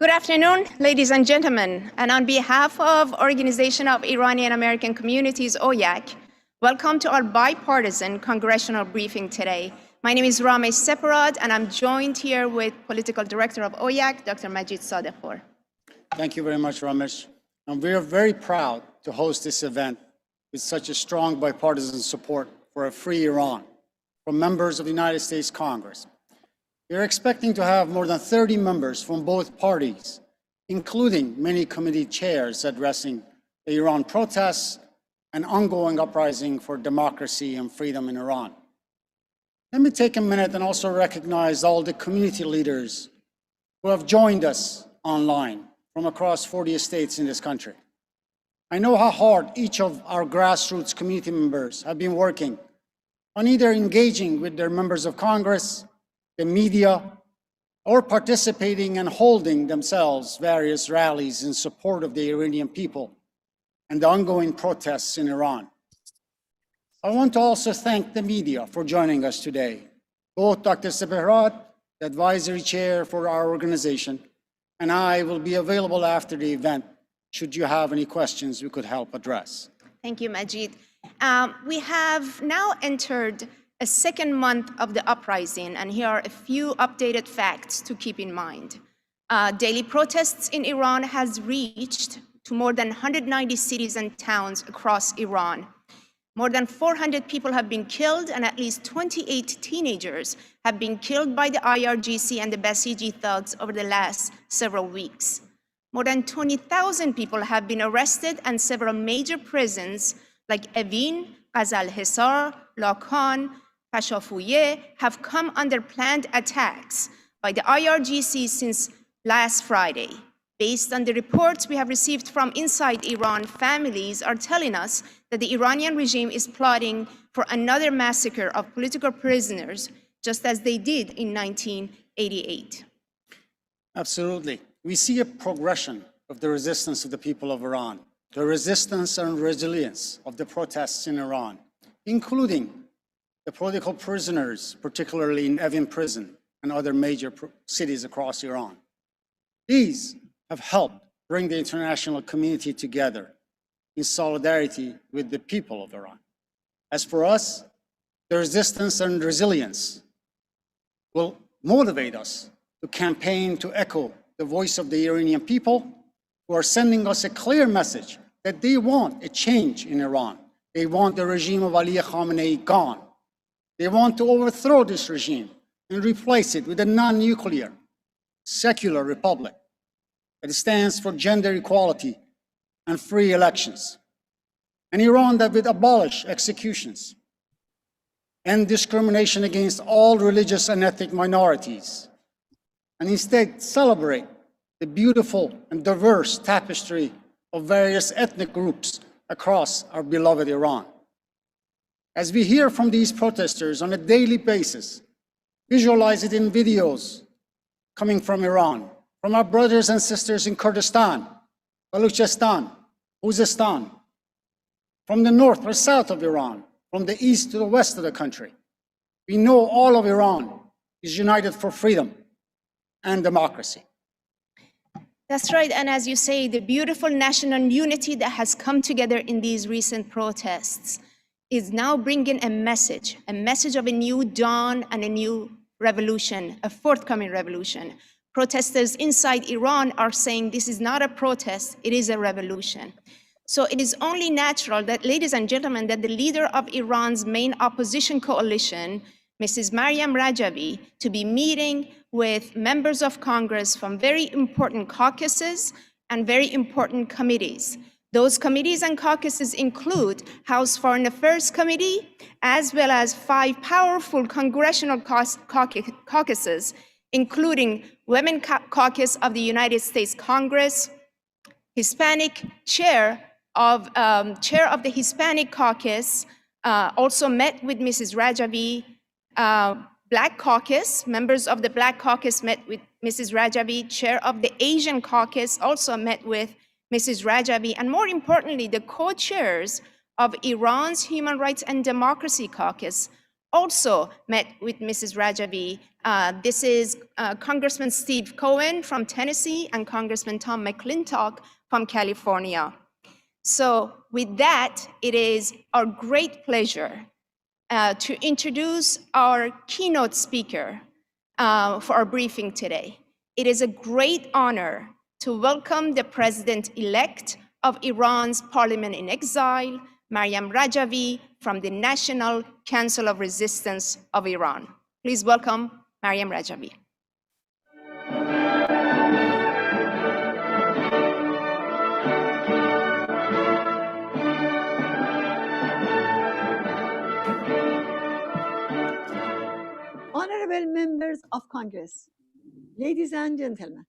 Good afternoon, ladies and gentlemen. And on behalf of Organization of Iranian American Communities, OIAC, welcome to our bipartisan congressional briefing today. My name is Ramesh Separad, and I'm joined here with Political Director of OIAC, Dr. Majid Sadekhpour. Thank you very much, Ramesh. And we are very proud to host this event with such a strong bipartisan support for a free Iran from members of the United States Congress. We are expecting to have more than 30 members from both parties, including many committee chairs addressing the Iran protests and ongoing uprising for democracy and freedom in Iran. Let me take a minute and also recognize all the community leaders who have joined us online from across 40 states in this country. I know how hard each of our grassroots community members have been working on either engaging with their members of Congress, the media, or participating and holding themselves various rallies in support of the Iranian people and the ongoing protests in Iran. I want to also thank the media for joining us today. Both Dr. Separad, the advisory chair for our organization, and I will be available after the event should you have any questions we could help address. Thank you, Majid. We have now entered a second month of the uprising, and here are a few updated facts to keep in mind. Daily protests in Iran has reached to more than 190 cities and towns across Iran. More than 400 people have been killed, and at least 28 teenagers have been killed by the IRGC and the Basiji thugs over the last several weeks. More than 20,000 people have been arrested, and several major prisons like Evin, Ghazal Hisar, Lakan, Pashafouye have come under planned attacks by the IRGC since last Friday. Based on the reports we have received from inside Iran, families are telling us that the Iranian regime is plotting for another massacre of political prisoners, just as they did in 1988. Absolutely. We see a progression of the resistance of the people of Iran, the resistance and resilience of the protests in Iran, including the political prisoners, particularly in Evin prison and other major cities across Iran. These have helped bring the international community together in solidarity with the people of Iran. As for us, the resistance and resilience will motivate us to campaign to echo the voice of the Iranian people, who are sending us a clear message that they want a change in Iran. They want the regime of Ali Khamenei gone. They want to overthrow this regime and replace it with a non-nuclear, secular republic that stands for gender equality and free elections. An Iran that would abolish executions and discrimination against all religious and ethnic minorities, and instead celebrate the beautiful and diverse tapestry of various ethnic groups across our beloved Iran. As we hear from these protesters on a daily basis, visualize it in videos coming from Iran, from our brothers and sisters in Kurdistan, Baluchistan, Khuzestan, from the north or south of Iran, from the east to the west of the country. We know all of Iran is united for freedom and democracy. That's right, and as you say, the beautiful national unity that has come together in these recent protests is now bringing a message of a new dawn and a new revolution, a forthcoming revolution. Protesters inside Iran are saying this is not a protest, it is a revolution. So it is only natural that, ladies and gentlemen, that the leader of Iran's main opposition coalition, Mrs. Maryam Rajavi, to be meeting with members of Congress from very important caucuses and very important committees. Those committees and caucuses include House Foreign Affairs Committee, as well as 5 powerful congressional caucuses, including Women Caucus of the United States Congress, Hispanic chair of the Hispanic Caucus, also met with Mrs. Rajavi. Black Caucus, members of the Black Caucus met with Mrs. Rajavi. Chair of the Asian Caucus also met with Mrs. Rajavi, and more importantly, the co-chairs of Iran's Human Rights and Democracy Caucus also met with Mrs. Rajavi. This is Congressman Steve Cohen from Tennessee and Congressman Tom McClintock from California. So with that, it is our great pleasure to introduce our keynote speaker for our briefing today. It is a great honor to welcome the President-elect of Iran's Parliament in Exile, Maryam Rajavi, from the National Council of Resistance of Iran. Please welcome Maryam Rajavi. Honorable members of Congress, ladies and gentlemen,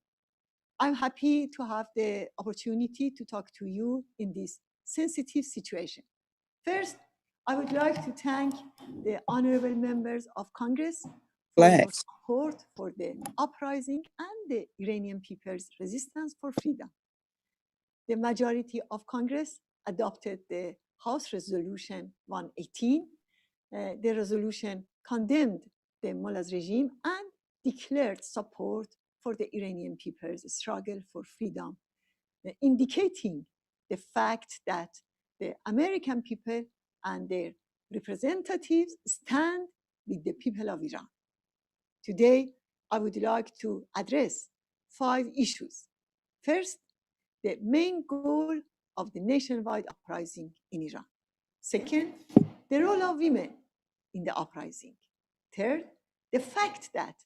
I'm happy to have the opportunity to talk to you in this sensitive situation. First, I would like to thank the honorable members of Congress for your support for the uprising and the Iranian people's resistance for freedom. The majority of Congress adopted the House Resolution 118. The resolution condemned the Mullah's regime and declared support for the Iranian people's struggle for freedom, indicating the fact that the American people and their representatives stand with the people of Iran. Today, I would like to address 5 issues. First, the main goal of the nationwide uprising in Iran. Second, the role of women in the uprising. Third, the fact that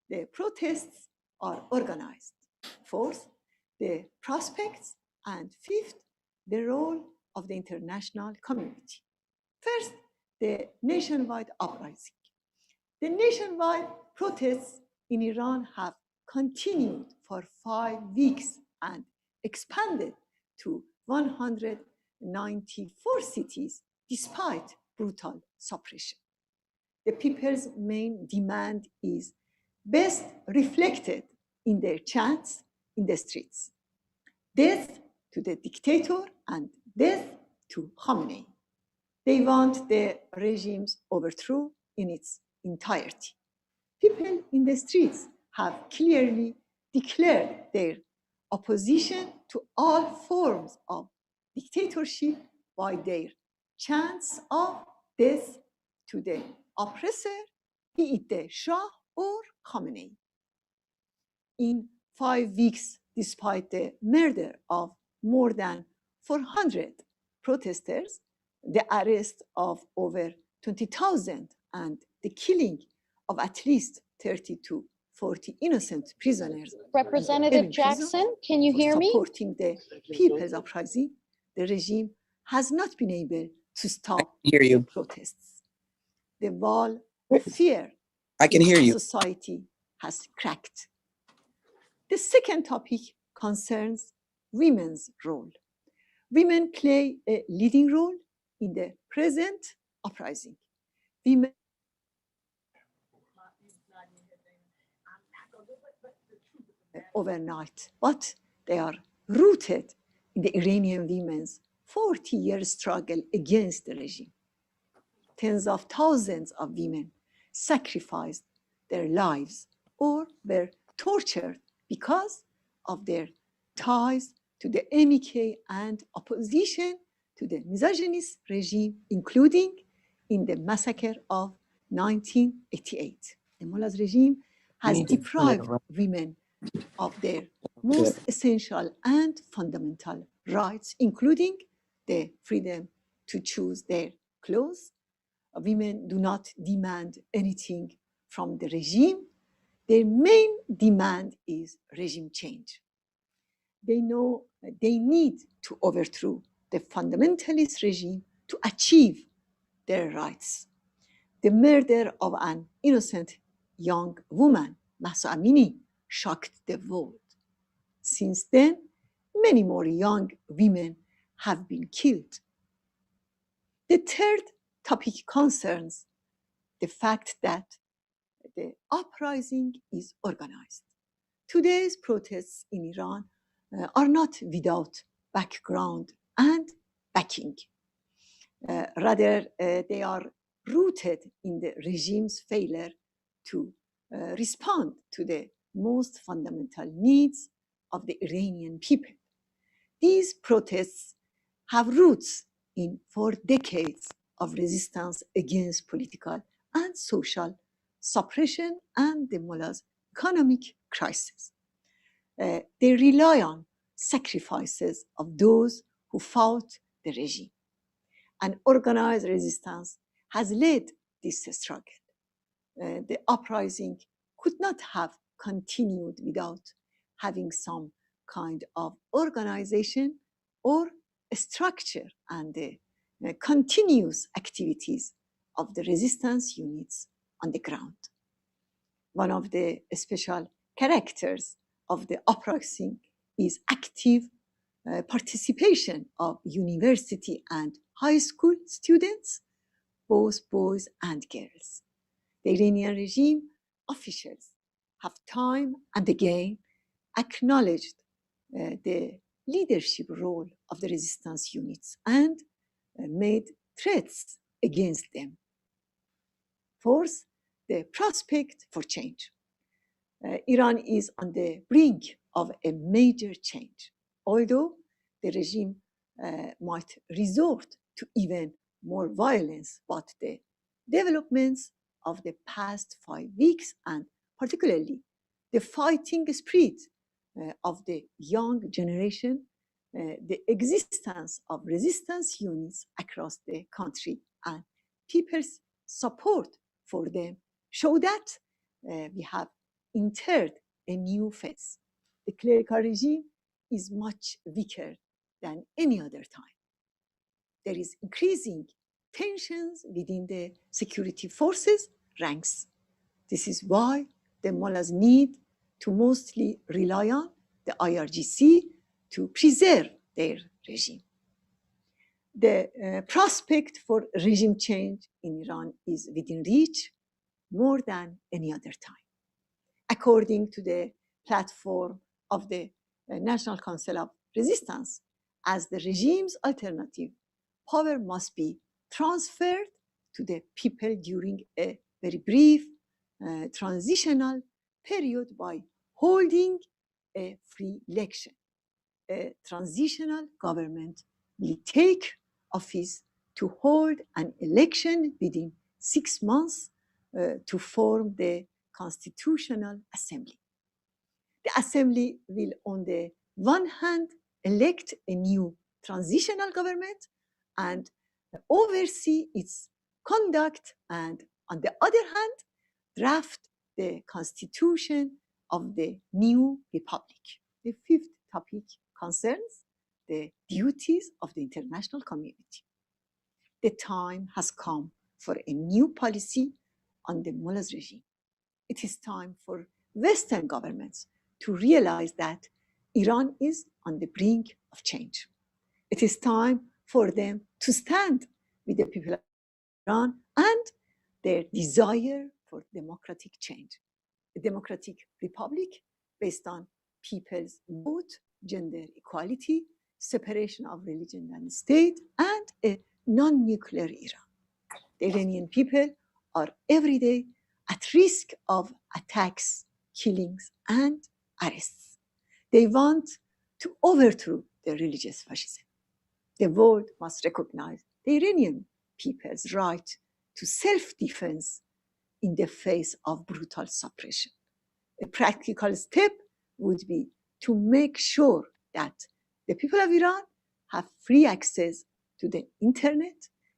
the protests are organized. Fourth, the prospects. And fifth, the role of the international community. First, the nationwide uprising. The nationwide protests in Iran have continued for 5 weeks and expanded to 194 cities despite brutal suppression. The people's main demand is best reflected in their chants in the streets. Death to the dictator and death to Khamenei. They want the regime's overthrow in its entirety. People in the streets have clearly declared their opposition to all forms of dictatorship by their chants of death to the oppressor, be it the Shah or Khamenei. In 5 weeks, despite the murder of more than 400 protesters, the arrest of over 20,000 and the killing of at least 30 to 40 innocent prisoners. Representative Jackson, can you hear me? Supporting the people's uprising, the regime has not been able to stop the protests. The wall of fear in society has cracked. The second topic concerns women's role. Women play a leading role in the present uprising. Women overnight, but they are rooted in the Iranian women's 40-year struggle against the regime. Tens of thousands of women sacrificed their lives or were tortured because of their ties to the MEK and opposition to the misogynist regime, including in the massacre of 1988. The Mullah's regime has deprived women of their most essential and fundamental rights, including the freedom to choose their clothes. Women do not demand anything from the regime. Their main demand is regime change. They know they need to overthrow the fundamentalist regime to achieve their rights. The murder of an innocent young woman, Mahsa Amini, shocked the world. Since then, many more young women have been killed. The third topic concerns the fact that the uprising is organized. Today's protests in Iran are not without background and backing. Rather, they are rooted in the regime's failure to respond to the most fundamental needs of the Iranian people. These protests have roots in 4 decades of resistance against political and social suppression and the mullah's economic crisis. They rely on sacrifices of those who fought the regime. An organized resistance has led this struggle. The uprising could not have continued without having some kind of organization or a structure and the continuous activities of the resistance units on the ground. One of the special characters of the uprising is active participation of university and high school students, both boys and girls. The Iranian regime officials have time and again acknowledged the leadership role of the resistance units and made threats against them. Fourth, the prospect for change. Iran is on the brink of a major change, although the regime might resort to even more violence, but the developments of the past 5 weeks and particularly the fighting spirit of the young generation, the existence of resistance units across the country and people's support for them show that we have entered a new phase. The clerical regime is much weaker than any other time. There is increasing tensions within the security forces ranks. This is why the mullahs need to mostly rely on the IRGC to preserve their regime. The prospect for regime change in Iran is within reach more than any other time. According to the platform of the National Council of Resistance, as the regime's alternative, power must be transferred to the people during a very brief transitional period by holding a free election. A transitional government will take office to hold an election within 6 months to form the Constitutional Assembly. The Assembly will, on the one hand, elect a new transitional government and oversee its conduct, and on the other hand, draft the constitution of the new republic. The 5th topic concerns the duties of the international community. The time has come for a new policy on the mullahs regime. It is time for Western governments to realize that Iran is on the brink of change. It is time for them to stand with the people of Iran and their desire for democratic change. A democratic republic based on people's vote, gender equality, separation of religion and state, and a non-nuclear Iran. The Iranian people are every day at risk of attacks, killings, and arrests. They want to overthrow the religious fascism. The world must recognize the Iranian people's right to self-defense in the face of brutal suppression. A practical step would be to make sure that the people of Iran have free access to the internet.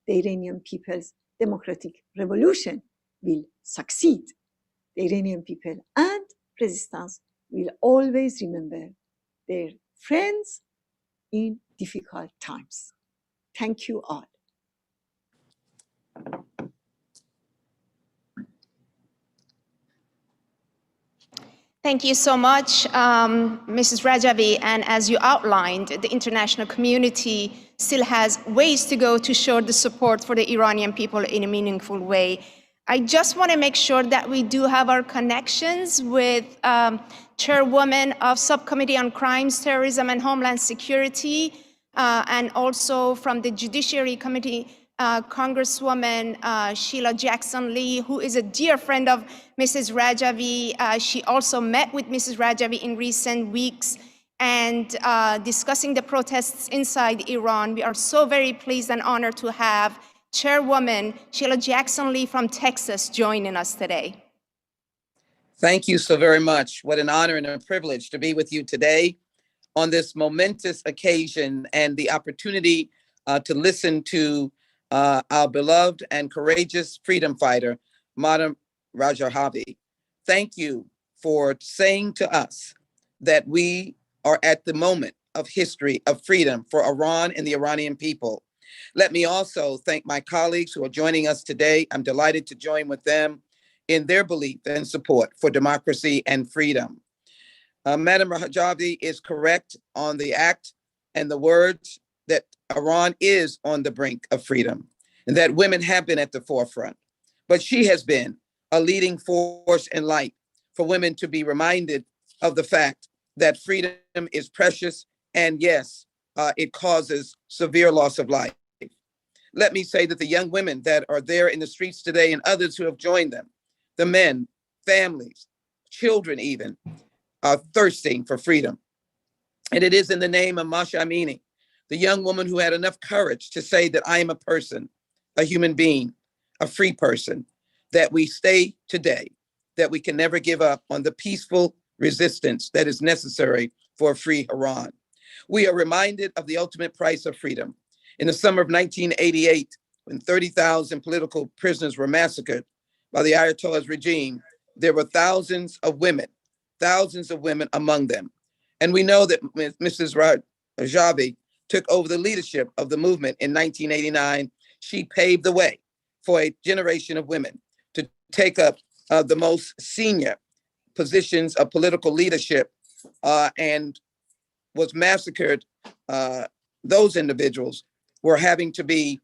The Iranian people's democratic revolution will succeed. The Iranian people and resistance will always remember their friends in difficult times. Thank you all. Thank you so much, Mrs. Rajavi. And as you outlined, the international community still has ways to go to show the support for the Iranian people in a meaningful way. I just want to make sure that we do have our connections with Chairwoman of Subcommittee on Crimes, Terrorism, and Homeland Security, and also from the Judiciary Committee, Congresswoman Sheila Jackson Lee, who is a dear friend of Mrs. Rajavi. She also met with Mrs. Rajavi in recent weeks and discussing the protests inside Iran. We are so very pleased and honored to have Chairwoman Sheila Jackson Lee from Texas joining us today. Thank you so very much. What an honor and a privilege to be with you today on this momentous occasion and the opportunity to listen to our beloved and courageous freedom fighter, Madam Rajavi. Thank you for saying to us that we are at the moment of history of freedom for Iran and the Iranian people. Let me also thank my colleagues who are joining us today. I'm delighted to join with them in their belief and support for democracy and freedom. Madam Rajavi is correct on the act and the words that Iran is on the brink of freedom and that women have been at the forefront. But she has been a leading force and light for women to be reminded of the fact that freedom is precious and yes, it causes severe loss of life. Let me say that the young women that are there in the streets today and others who have joined them, the men, families, children even, are thirsting for freedom. And it is in the name of Masha Amini, the young woman who had enough courage to say that I am a person, a human being, a free person, that we stay today, that we can never give up on the peaceful resistance that is necessary for a free Iran. We are reminded of the ultimate price of freedom. In the summer of 1988, when 30,000 political prisoners were massacred by the Ayatollah's regime, there were thousands of women among them. And we know that Mrs. Rajavi took over the leadership of the movement in 1989. She paved the way for a generation of women to take up the most senior positions of political leadership and was massacred. Those individuals were having to be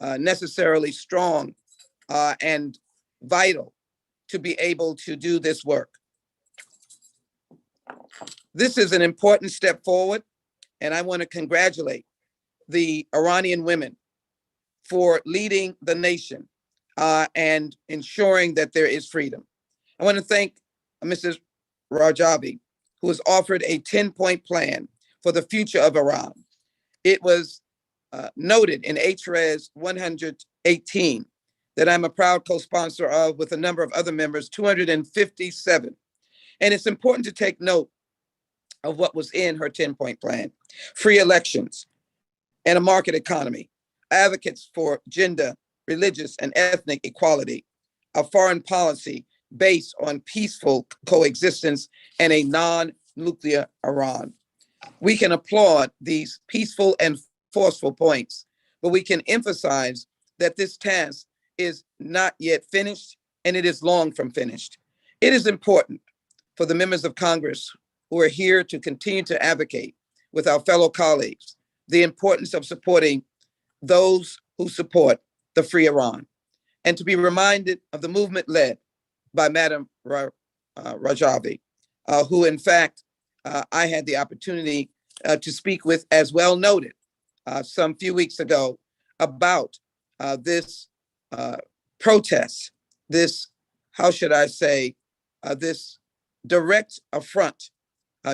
necessarily strong and vital to be able to do this work. This is an important step forward, and I want to congratulate the Iranian women for leading the nation and ensuring that there is freedom. I want to thank Mrs. Rajavi, who has offered a 10-point plan for the future of Iran. It was noted in HRES 118 that I'm a proud co-sponsor of with a number of other members, 257. And it's important to take note of what was in her 10-point plan: free elections and a market economy, advocates for gender, religious, and ethnic equality, a foreign policy based on peaceful coexistence, and a non-nuclear Iran. We can applaud these peaceful and forceful points, but we can emphasize that this task is not yet finished, and it is long from finished. It is important for the members of Congress who are here to continue to advocate with our fellow colleagues the importance of supporting those who support the free Iran, and to be reminded of the movement led by Madam Rajavi, who in fact I had the opportunity to speak with, as well noted, some few weeks ago about this protest, this, how should I say, this direct affront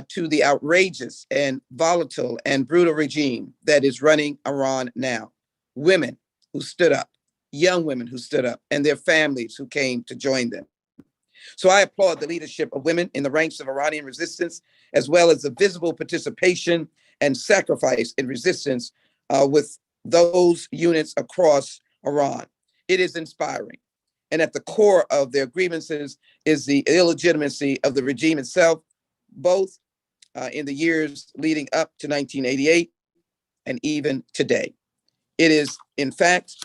to the outrageous and volatile and brutal regime that is running Iran now. Women who stood up, young women who stood up, and their families who came to join them. So I applaud the leadership of women in the ranks of Iranian resistance, as well as the visible participation and sacrifice in resistance with those units across Iran. It is inspiring. And at the core of their grievances is the illegitimacy of the regime itself, both in the years leading up to 1988 and even today. It is, in fact,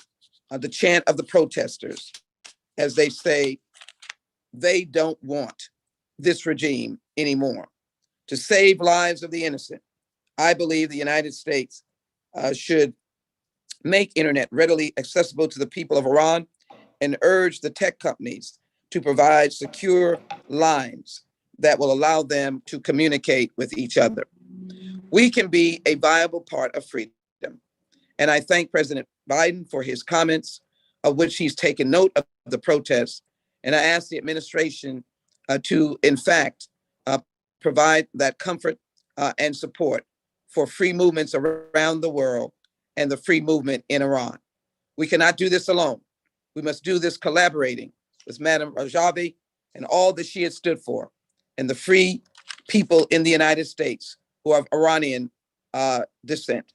the chant of the protesters as they say they don't want this regime anymore. To save lives of the innocent, I believe the United States should make internet readily accessible to the people of Iran and urge the tech companies to provide secure lines that will allow them to communicate with each other. We can be a viable part of freedom. And I thank President Biden for his comments, of which he's taken note of the protests. And I ask the administration to, in fact, provide that comfort and support for free movements around the world and the free movement in Iran. We cannot do this alone. We must do this collaborating with Madam Rajavi and all that she has stood for, and the free people in the United States who are of Iranian descent.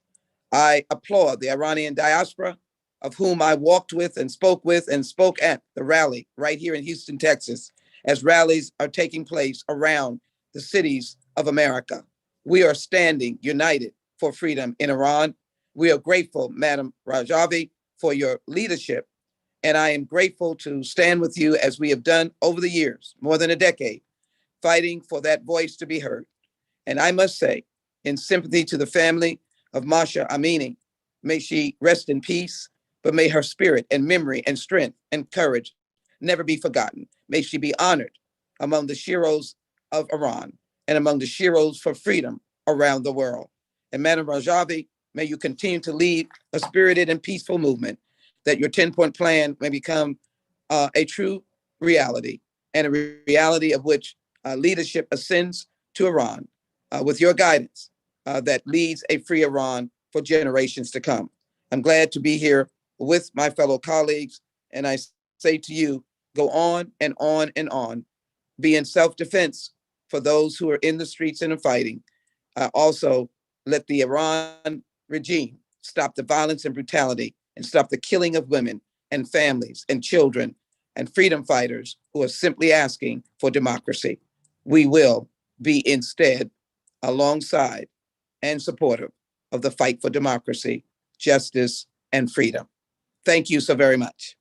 I applaud the Iranian diaspora, of whom I walked with and spoke at the rally right here in Houston, Texas, as rallies are taking place around the cities of America. We are standing united for freedom in Iran. We are grateful, Madam Rajavi, for your leadership. And I am grateful to stand with you as we have done over the years, more than a decade, fighting for that voice to be heard. And I must say, in sympathy to the family of Masha Amini, may she rest in peace, but may her spirit and memory and strength and courage never be forgotten. May she be honored among the heroes of Iran and among the heroes for freedom around the world. And Madam Rajavi, may you continue to lead a spirited and peaceful movement, that your 10-point plan may become a true reality, and a reality of which leadership ascends to Iran with your guidance that leads a free Iran for generations to come. I'm glad to be here with my fellow colleagues, and I say to you, go on and on and on. Be in self-defense for those who are in the streets and are fighting. Also, let the Iran regime stop the violence and brutality and stop the killing of women and families and children and freedom fighters who are simply asking for democracy. We will be instead alongside and supportive of the fight for democracy, justice, and freedom. Thank you so very much.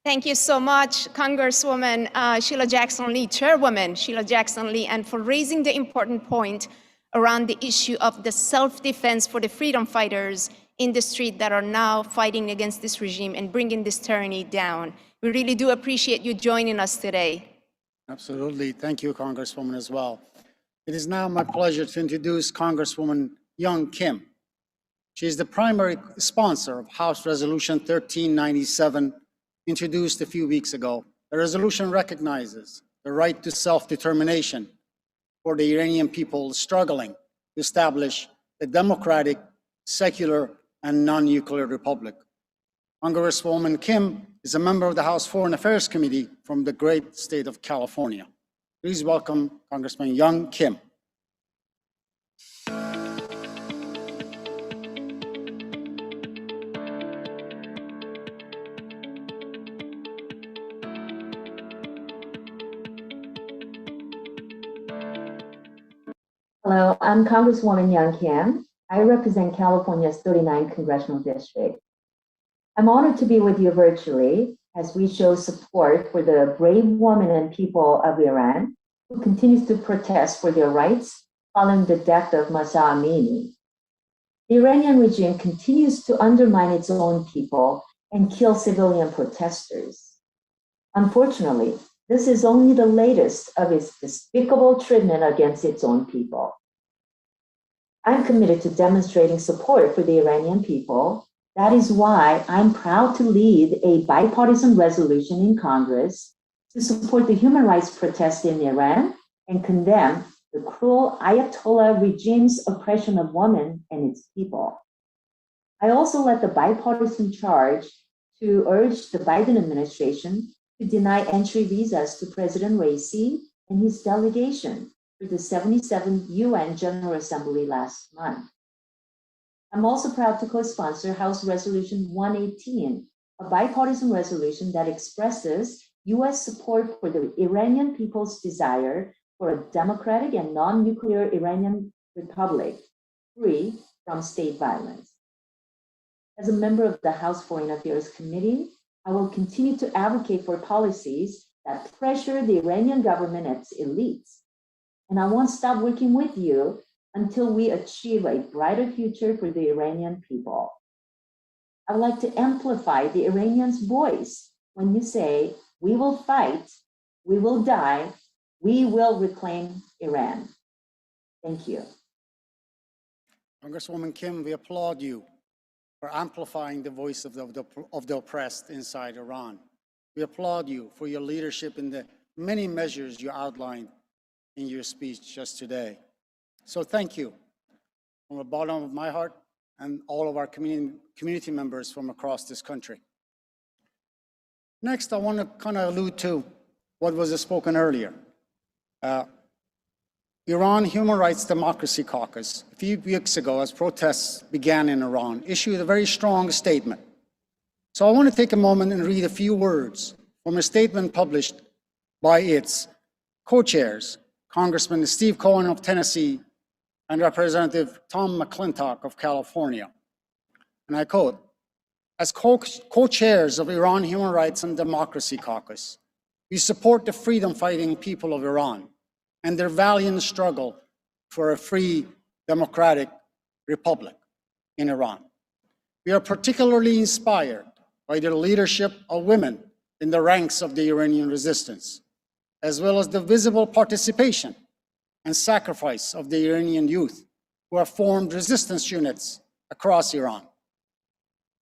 Thank you so much, Congresswoman Sheila Jackson Lee, Chairwoman Sheila Jackson Lee, and for raising the important point around the issue of the self-defense for the freedom fighters in the street that are now fighting against this regime and bringing this tyranny down. We really do appreciate you joining us today. Absolutely. Thank you, Congresswoman, as well. It is now my pleasure to introduce Congresswoman Young Kim. She is the primary sponsor of House Resolution 1397, introduced a few weeks ago. The resolution recognizes the right to self-determination for the Iranian people struggling to establish a democratic, secular, and non-nuclear republic. Congresswoman Kim is a member of the House Foreign Affairs Committee from the great state of California. Please welcome Congressman Young Kim. Hello, I'm Congresswoman Young Kim. I represent California's 39th Congressional District. I'm honored to be with you virtually as we show support for the brave women and people of Iran who continues to protest for their rights following the death of Mahsa Amini. The Iranian regime continues to undermine its own people and kill civilian protesters. Unfortunately, this is only the latest of its despicable treatment against its own people. I'm committed to demonstrating support for the Iranian people. That is why I'm proud to lead a bipartisan resolution in Congress to support the human rights protests in Iran and condemn the cruel Ayatollah regime's oppression of women and its people. I also led the bipartisan charge to urge the Biden administration to deny entry visas to President Raisi and his delegation for the 77th UN General Assembly last month. I'm also proud to co-sponsor House Resolution 118, a bipartisan resolution that expresses US support for the Iranian people's desire for a democratic and non-nuclear Iranian republic free from state violence. As a member of the House Foreign Affairs Committee, I will continue to advocate for policies that pressure the Iranian government and its elites. And I won't stop working with you until we achieve a brighter future for the Iranian people. I would like to amplify the Iranians' voice when you say, we will fight, we will die, we will reclaim Iran. Thank you. Congresswoman Kim, we applaud you for amplifying the voice of the oppressed inside Iran. We applaud you for your leadership in the many measures you outlined in your speech just today. So thank you from the bottom of my heart and all of our community members from across this country. Next, I want to kind of allude to what was spoken earlier. Iran Human Rights Democracy Caucus, a few weeks ago, as protests began in Iran, issued a very strong statement. So I want to take a moment and read a few words from a statement published by its co-chairs, Congressman Steve Cohen of Tennessee and Representative Tom McClintock of California. And I quote, "As co-chairs of Iran Human Rights and Democracy Caucus, we support the freedom-fighting people of Iran and their valiant struggle for a free, democratic republic in Iran. We are particularly inspired by the leadership of women in the ranks of the Iranian resistance, as well as the visible participation and sacrifice of the Iranian youth who have formed resistance units across Iran.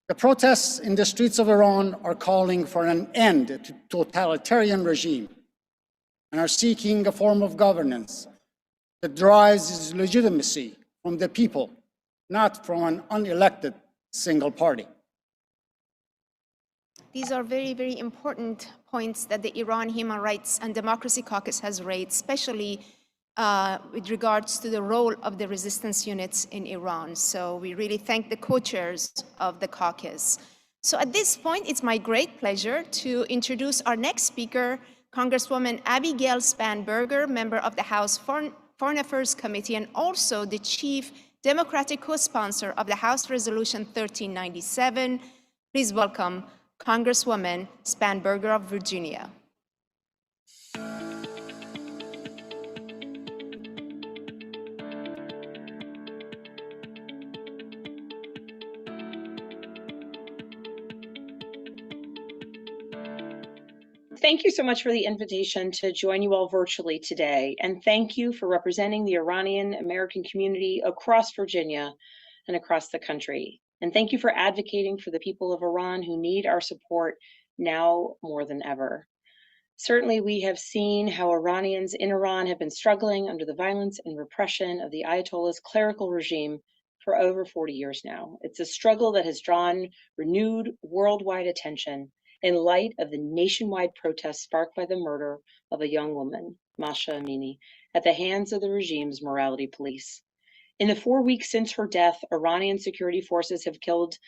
The protests in the streets of Iran are calling for an end to totalitarian regime and are seeking a form of governance that derives its legitimacy from the people, not from an unelected single party." These are very, very important points that the Iran Human Rights and Democracy Caucus has raised, especially with regards to the role of the resistance units in Iran. So we really thank the co-chairs of the caucus. So at this point, it's my great pleasure to introduce our next speaker, Congresswoman Abigail Spanberger, member of the House Foreign Affairs Committee and also the chief Democratic co-sponsor of the House Resolution 1397. Please welcome Congresswoman Spanberger of Virginia. Thank you so much for the invitation to join you all virtually today. And thank you for representing the Iranian American community across Virginia and across the country. And thank you for advocating for the people of Iran who need our support now more than ever. Certainly, we have seen how Iranians in Iran have been struggling under the violence and repression of the Ayatollah's clerical regime for over 40 years now. It's a struggle that has drawn renewed worldwide attention in light of the nationwide protests sparked by the murder of a young woman, Masha Amini, at the hands of the regime's morality police. In the 4 weeks since her death, Iranian security forces have killed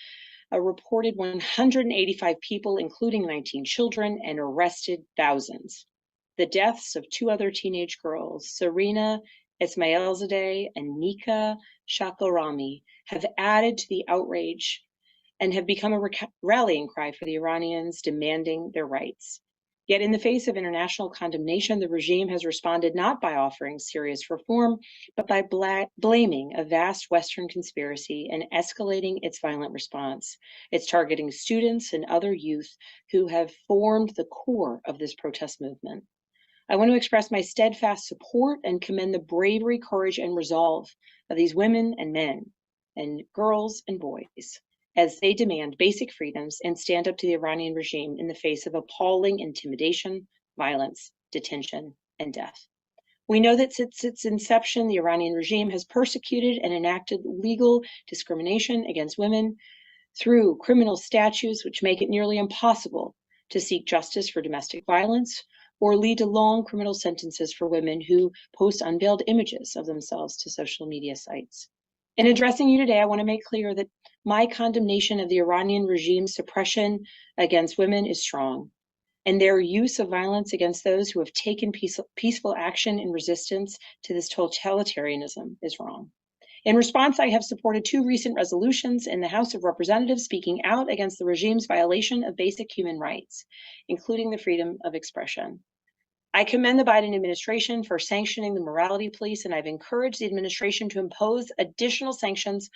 a reported 185 people, including 19 children, and arrested thousands. The deaths of 2 other teenage girls, Serena Esmailzadeh and Nika Shakarami, have added to the outrage and have become a rallying cry for the Iranians demanding their rights. Yet in the face of international condemnation, the regime has responded not by offering serious reform, but by blaming a vast Western conspiracy and escalating its violent response. It's targeting students and other youth who have formed the core of this protest movement. I want to express my steadfast support and commend the bravery, courage, and resolve of these women and men, and girls and boys, as they demand basic freedoms and stand up to the Iranian regime in the face of appalling intimidation, violence, detention, and death. We know that since its inception, the Iranian regime has persecuted and enacted legal discrimination against women through criminal statutes which make it nearly impossible to seek justice for domestic violence or lead to long criminal sentences for women who post unveiled images of themselves to social media sites. In addressing you today, I want to make clear that my condemnation of the Iranian regime's suppression against women is strong, and their use of violence against those who have taken peaceful action in resistance to this totalitarianism is wrong. In response, I have supported 2 recent resolutions in the House of Representatives speaking out against the regime's violation of basic human rights, including the freedom of expression. I commend the Biden administration for sanctioning the morality police, and I've encouraged the administration to impose additional sanctions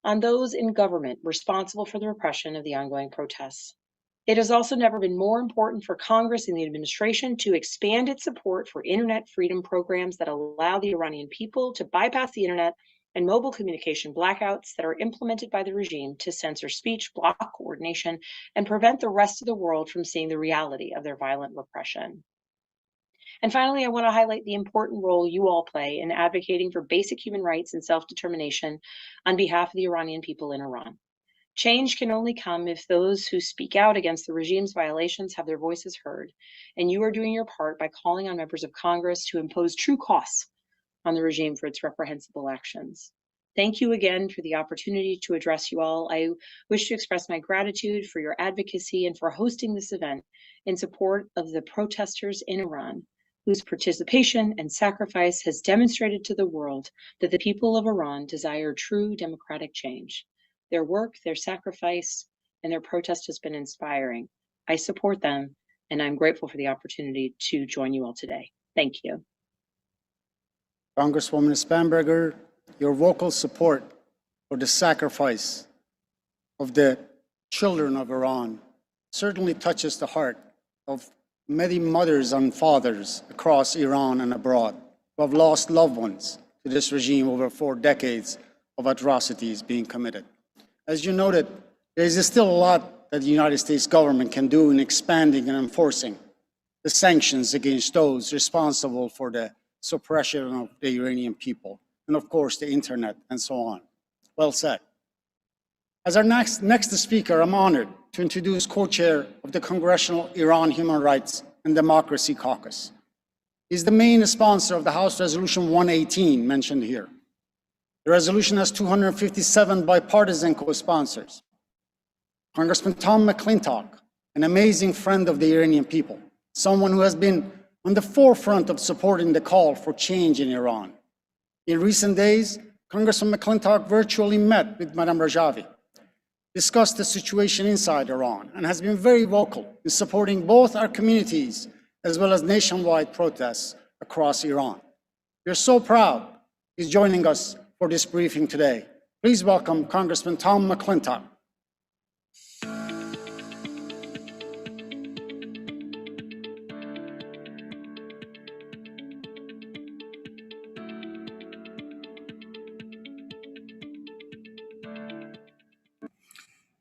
on those in government responsible for the repression of the ongoing protests. It has also never been more important for Congress and the administration to expand its support for internet freedom programs that allow the Iranian people to bypass the internet and mobile communication blackouts that are implemented by the regime to censor speech, block coordination, and prevent the rest of the world from seeing the reality of their violent repression. And finally, I want to highlight the important role you all play in advocating for basic human rights and self-determination on behalf of the Iranian people in Iran. Change can only come if those who speak out against the regime's violations have their voices heard, and you are doing your part by calling on members of Congress to impose true costs on the regime for its reprehensible actions. Thank you again for the opportunity to address you all. I wish to express my gratitude for your advocacy and for hosting this event in support of the protesters in Iran, whose participation and sacrifice has demonstrated to the world that the people of Iran desire true democratic change. Their work, their sacrifice, and their protest has been inspiring. I support them, and I'm grateful for the opportunity to join you all today. Thank you. Congresswoman Spanberger, your vocal support for the sacrifice of the children of Iran certainly touches the heart of many mothers and fathers across Iran and abroad who have lost loved ones to this regime over 4 decades of atrocities being committed. As you noted, there is still a lot that the United States government can do in expanding and enforcing the sanctions against those responsible for the suppression of the Iranian people, and of course the internet and so on. Well said. As our next speaker, I'm honored to introduce co-chair of the Congressional Iran Human Rights and Democracy Caucus. He's the main sponsor of the House Resolution 118 mentioned here. The resolution has 257 bipartisan co-sponsors. Congressman Tom McClintock, an amazing friend of the Iranian people, someone who has been on the forefront of supporting the call for change in Iran. In recent days, Congressman McClintock virtually met with Madame Rajavi, discussed the situation inside Iran, and has been very vocal in supporting both our communities as well as nationwide protests across Iran. We're so proud he's joining us for this briefing today. Please welcome Congressman Tom McClintock.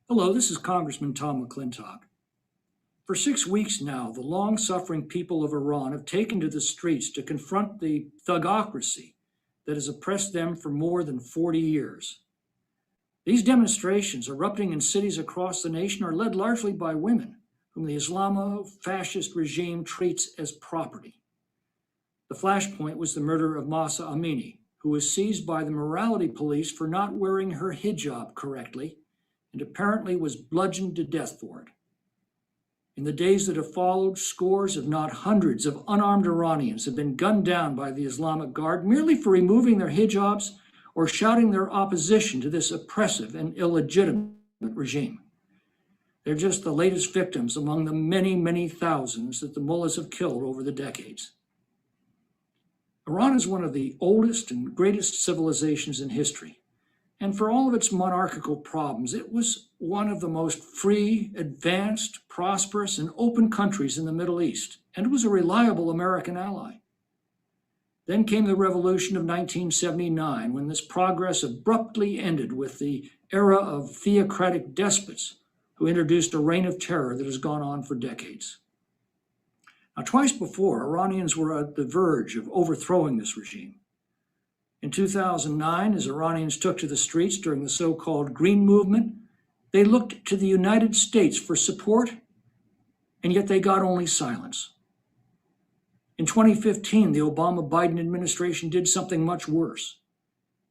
Hello, this is Congressman Tom McClintock. For 6 weeks now, the long-suffering people of Iran have taken to the streets to confront the thugocracy that has oppressed them for more than 40 years. These demonstrations erupting in cities across the nation are led largely by women, whom the Islamo-fascist regime treats as property. The flashpoint was the murder of Mahsa Amini, who was seized by the morality police for not wearing her hijab correctly, and apparently was bludgeoned to death for it. In the days that have followed, scores, if not hundreds, of unarmed Iranians have been gunned down by the Islamic Guard merely for removing their hijabs or shouting their opposition to this oppressive and illegitimate regime. They're just the latest victims among the many, many thousands that the mullahs have killed over the decades. Iran is one of the oldest and greatest civilizations in history. And for all of its monarchical problems, it was one of the most free, advanced, prosperous, and open countries in the Middle East, and it was a reliable American ally. Then came the revolution of 1979, when this progress abruptly ended with the era of theocratic despots who introduced a reign of terror that has gone on for decades. Now, twice before, Iranians were at the verge of overthrowing this regime. In 2009, as Iranians took to the streets during the so-called Green Movement, they looked to the United States for support, and yet they got only silence. In 2015, the Obama-Biden administration did something much worse.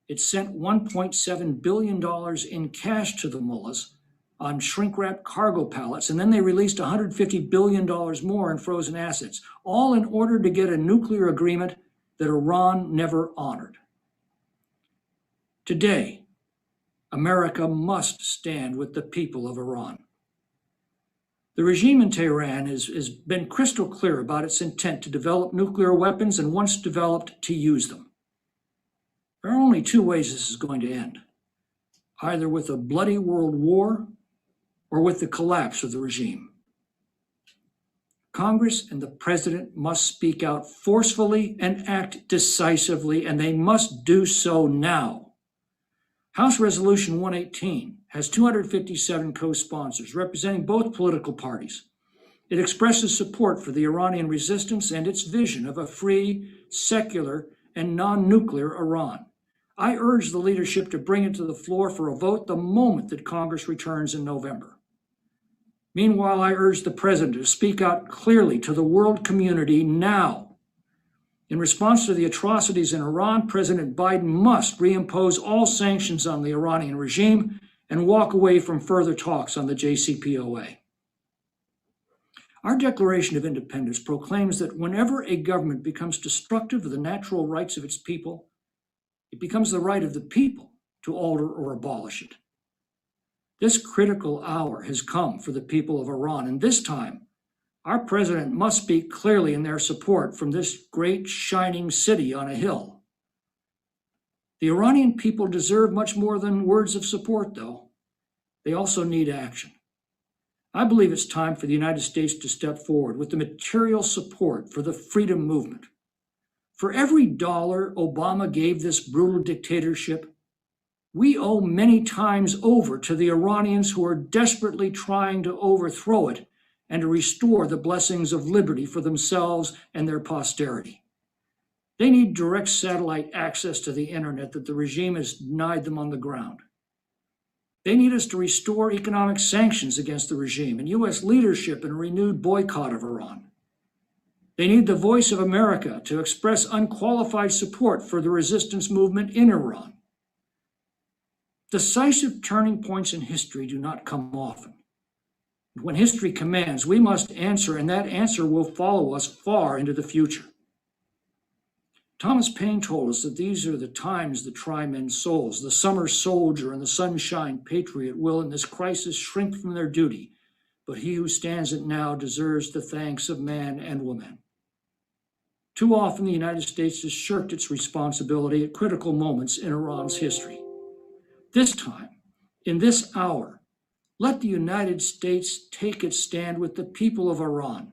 It sent $1.7 billion in cash to the mullahs on shrink-wrapped cargo pallets, and then they released $150 billion more in frozen assets, all in order to get a nuclear agreement that Iran never honored. Today, America must stand with the people of Iran. The regime in Tehran has been crystal clear about its intent to develop nuclear weapons and, once developed, to use them. There are only 2 ways this is going to end, either with a bloody world war or with the collapse of the regime. Congress and the president must speak out forcefully and act decisively, and they must do so now. House Resolution 118 has 257 co-sponsors representing both political parties. It expresses support for the Iranian resistance and its vision of a free, secular, and non-nuclear Iran. I urge the leadership to bring it to the floor for a vote the moment that Congress returns in November. Meanwhile, I urge the President to speak out clearly to the world community now. In response to the atrocities in Iran, President Biden must reimpose all sanctions on the Iranian regime and walk away from further talks on the JCPOA. Our Declaration of Independence proclaims that whenever a government becomes destructive of the natural rights of its people, it becomes the right of the people to alter or abolish it. This critical hour has come for the people of Iran, and this time, our president must speak clearly in their support from this great shining city on a hill. The Iranian people deserve much more than words of support, though. They also need action. I believe it's time for the United States to step forward with the material support for the freedom movement. For every dollar Obama gave this brutal dictatorship, we owe many times over to the Iranians who are desperately trying to overthrow it and to restore the blessings of liberty for themselves and their posterity. They need direct satellite access to the internet that the regime has denied them on the ground. They need us to restore economic sanctions against the regime and U.S. leadership in a renewed boycott of Iran. They need the voice of America to express unqualified support for the resistance movement in Iran. Decisive turning points in history do not come often. When history commands, we must answer, and that answer will follow us far into the future. Thomas Paine told us that these are the times that try men's souls. The summer soldier and the sunshine patriot will in this crisis shrink from their duty, but he who stands it now deserves the thanks of man and woman. Too often the United States has shirked its responsibility at critical moments in Iran's history. This time, in this hour, let the United States take its stand with the people of Iran,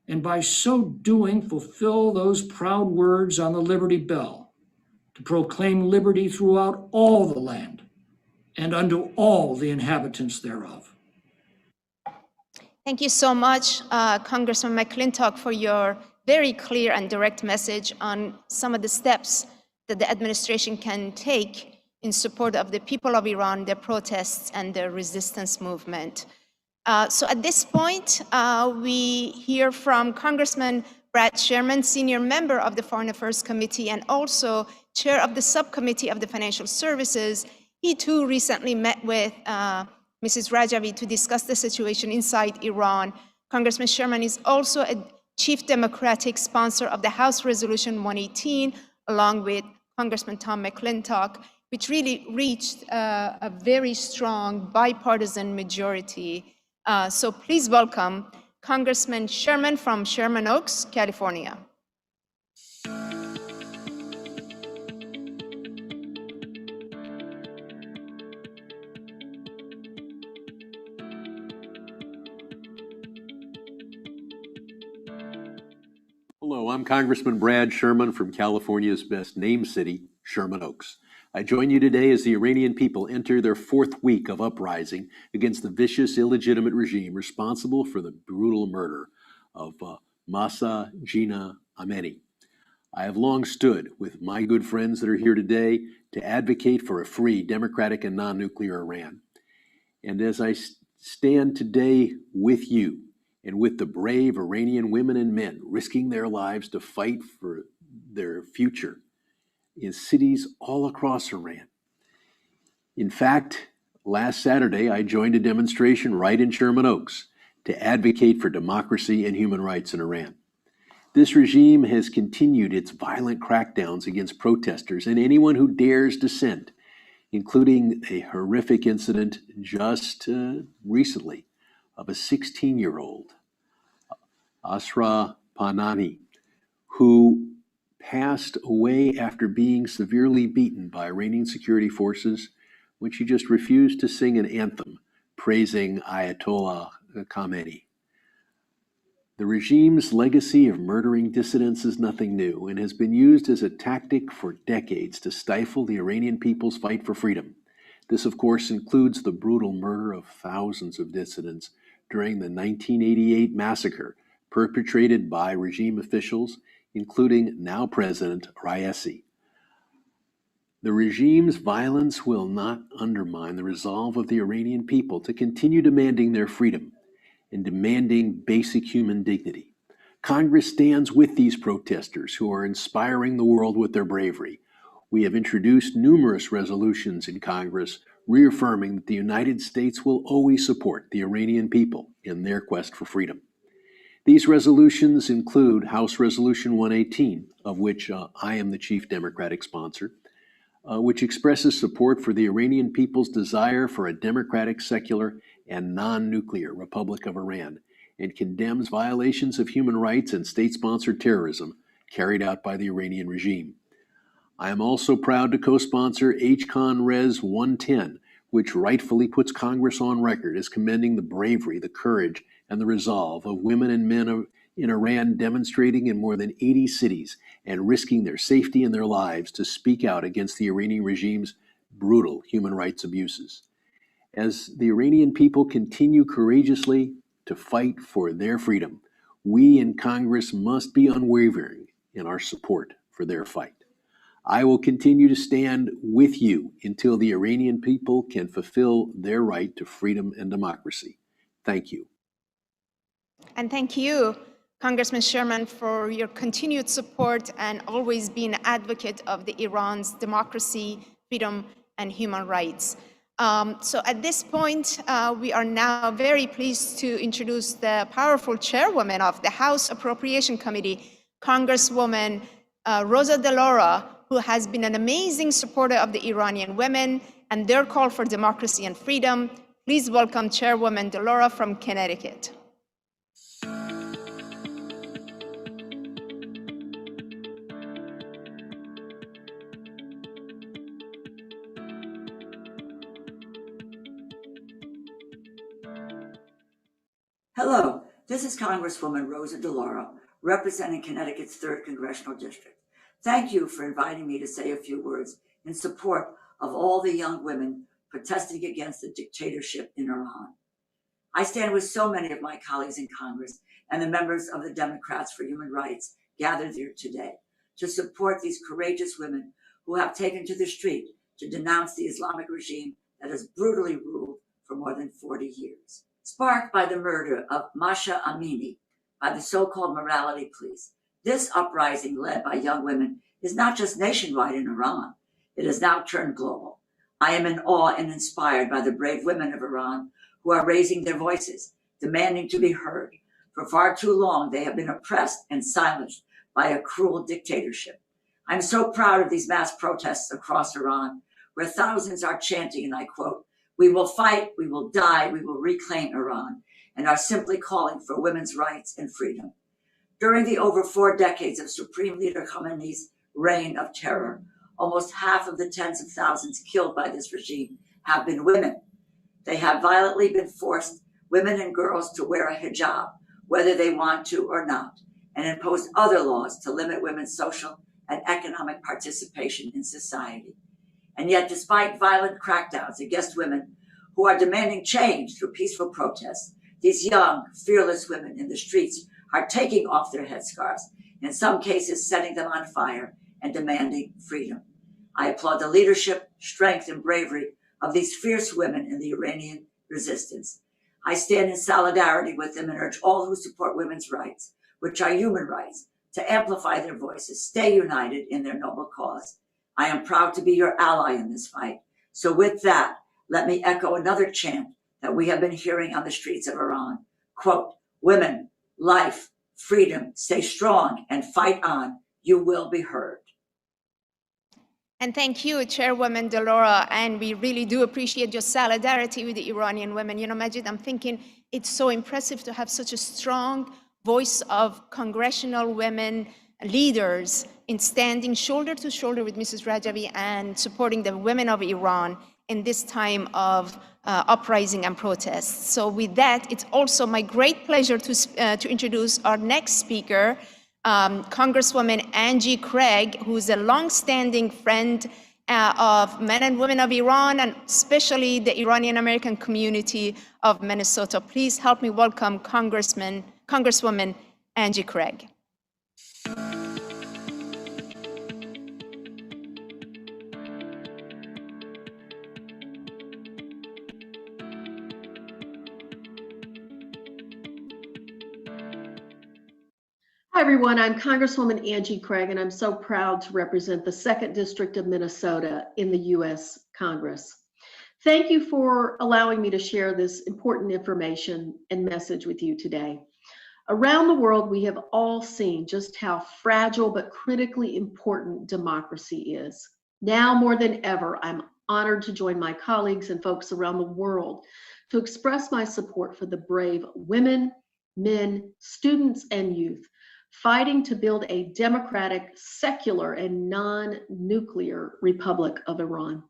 and by so doing fulfill those proud words on the Liberty Bell, to proclaim liberty throughout all the land and unto all the inhabitants thereof. Thank you so much, Congressman McClintock, for your very clear and direct message on some of the steps that the administration can take in support of the people of Iran, their protests, and their resistance movement. So at this point, we hear from Congressman Brad Sherman, senior member of the Foreign Affairs Committee and also chair of the subcommittee of the Financial Services. He too recently met with Mrs. Rajavi to discuss the situation inside Iran. Congressman Sherman is also a chief Democratic sponsor of the House Resolution 118, along with Congressman Tom McClintock, which really reached a very strong bipartisan majority. So please welcome Congressman Sherman from Sherman Oaks, California. Hello, I'm Congressman Brad Sherman from California's best named city, Sherman Oaks. I join you today as the Iranian people enter their fourth week of uprising against the vicious, illegitimate regime responsible for the brutal murder of Mahsa Jina Amini. I have long stood with my good friends that are here today to advocate for a free, democratic, and non-nuclear Iran. And as I stand today with you and with the brave Iranian women and men risking their lives to fight for their future in cities all across Iran. In fact, last Saturday, I joined a demonstration right in Sherman Oaks to advocate for democracy and human rights in Iran. This regime has continued its violent crackdowns against protesters and anyone who dares dissent, including a horrific incident just recently of a 16-year-old, Asra Panani, who passed away after being severely beaten by Iranian security forces when she just refused to sing an anthem praising Ayatollah Khamenei. The regime's legacy of murdering dissidents is nothing new and has been used as a tactic for decades to stifle the Iranian people's fight for freedom. This, of course, includes the brutal murder of thousands of dissidents during the 1988 massacre perpetrated by regime officials, including now President Raisi. The regime's violence will not undermine the resolve of the Iranian people to continue demanding their freedom and demanding basic human dignity. Congress stands with these protesters who are inspiring the world with their bravery. We have introduced numerous resolutions in Congress reaffirming that the United States will always support the Iranian people in their quest for freedom. These resolutions include House Resolution 118, of which I am the chief Democratic sponsor, which expresses support for the Iranian people's desire for a democratic, secular, and non-nuclear Republic of Iran, and condemns violations of human rights and state-sponsored terrorism carried out by the Iranian regime. I am also proud to co-sponsor H-Con Res 110, which rightfully puts Congress on record as commending the bravery, the courage, and the resolve of women and men in Iran demonstrating in more than 80 cities and risking their safety and their lives to speak out against the Iranian regime's brutal human rights abuses. As the Iranian people continue courageously to fight for their freedom, we in Congress must be unwavering in our support for their fight. I will continue to stand with you until the Iranian people can fulfill their right to freedom and democracy. Thank you. And thank you, Congressman Sherman, for your continued support and always being an advocate of the Iran's democracy, freedom, and human rights. So at this point, we are now very pleased to introduce the powerful chairwoman of the House Appropriation Committee, Congresswoman Rosa DeLauro, who has been an amazing supporter of the Iranian women and their call for democracy and freedom. Please welcome Chairwoman DeLauro from Connecticut. Hello, this is Congresswoman Rosa DeLauro, representing Connecticut's 3rd Congressional District. Thank you for inviting me to say a few words in support of all the young women protesting against the dictatorship in Iran. I stand with so many of my colleagues in Congress and the members of the Democrats for Human Rights gathered here today to support these courageous women who have taken to the street to denounce the Islamic regime that has brutally ruled for more than 40 years. Sparked by the murder of Mahsa Amini by the so-called morality police, this uprising led by young women is not just nationwide in Iran, it has now turned global. I am in awe and inspired by the brave women of Iran who are raising their voices, demanding to be heard. For far too long, they have been oppressed and silenced by a cruel dictatorship. I'm so proud of these mass protests across Iran, where thousands are chanting, and I quote, "We will fight, we will die, we will reclaim Iran," and are simply calling for women's rights and freedom. During the over 4 decades of Supreme Leader Khamenei's reign of terror, almost half of the tens of thousands killed by this regime have been women. They have violently been forced, women and girls, to wear a hijab, whether they want to or not, and imposed other laws to limit women's social and economic participation in society. And yet, despite violent crackdowns against women who are demanding change through peaceful protests, these young, fearless women in the streets are taking off their headscarves, in some cases setting them on fire and demanding freedom. I applaud the leadership, strength, and bravery of these fierce women in the Iranian resistance. I stand in solidarity with them and urge all who support women's rights, which are human rights, to amplify their voices, stay united in their noble cause. I am proud to be your ally in this fight. So with that, let me echo another chant that we have been hearing on the streets of Iran. Quote, "Women, life, freedom, stay strong and fight on. You will be heard." And thank you, Chairwoman DeLauro, and we really do appreciate your solidarity with the Iranian women. You know, Majid, I'm thinking it's so impressive to have such a strong voice of congressional women leaders in standing shoulder to shoulder with Mrs. Rajavi and supporting the women of Iran in this time of uprising and protests. So with that, it's also my great pleasure to introduce our next speaker, Congresswoman Angie Craig, who's a longstanding friend of men and women of Iran, and especially the Iranian American community of Minnesota. Please help me welcome Congresswoman Angie Craig. Hi, everyone. I'm Congresswoman Angie Craig, and I'm so proud to represent the 2nd District of Minnesota in the U.S. Congress. Thank you for allowing me to share this important information and message with you today. Around the world, we have all seen just how fragile but critically important democracy is. Now more than ever, I'm honored to join my colleagues and folks around the world to express my support for the brave women, men, students, and youth fighting to build a democratic, secular, and non-nuclear Republic of Iran.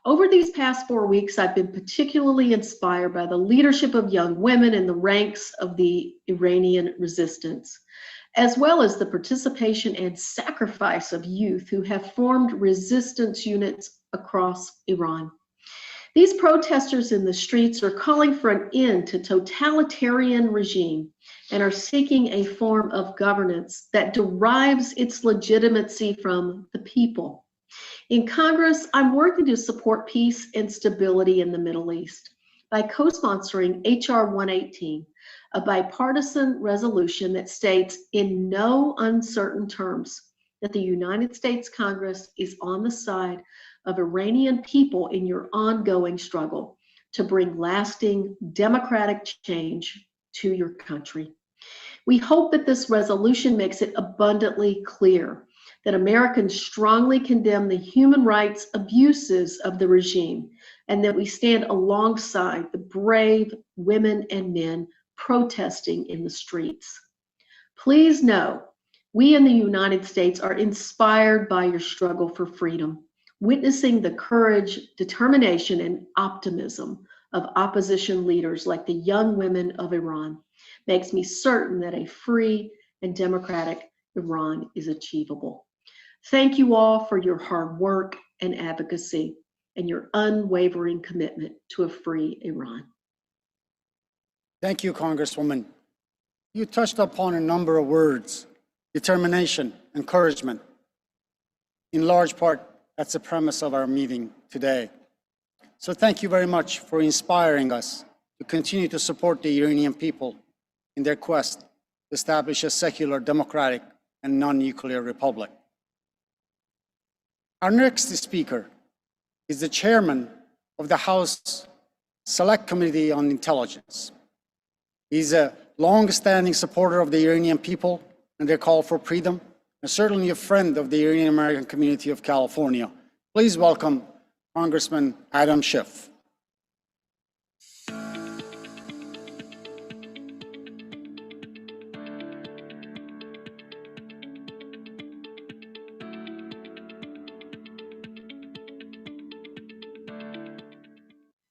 Over these past 4 weeks, I've been particularly inspired by the leadership of young women in the ranks of the Iranian resistance, as well as the participation and sacrifice of youth who have formed resistance units across Iran. These protesters in the streets are calling for an end to totalitarian regime and are seeking a form of governance that derives its legitimacy from the people. In Congress, I'm working to support peace and stability in the Middle East by co-sponsoring H.R. 118, a bipartisan resolution that states in no uncertain terms that the United States Congress is on the side of Iranian people in your ongoing struggle to bring lasting democratic change to your country. We hope that this resolution makes it abundantly clear that Americans strongly condemn the human rights abuses of the regime and that we stand alongside the brave women and men protesting in the streets. Please know, we in the United States are inspired by your struggle for freedom. Witnessing the courage, determination, and optimism of opposition leaders like the young women of Iran makes me certain that a free and democratic Iran is achievable. Thank you all for your hard work and advocacy and your unwavering commitment to a free Iran. Thank you, Congresswoman. You touched upon a number of words: determination, encouragement. In large part, that's the premise of our meeting today. So thank you very much for inspiring us to continue to support the Iranian people in their quest to establish a secular, democratic, and non-nuclear republic. Our next speaker is the chairman of the House Select Committee on Intelligence. He's a long-standing supporter of the Iranian people and their call for freedom, and certainly a friend of the Iranian American community of California. Please welcome Congressman Adam Schiff.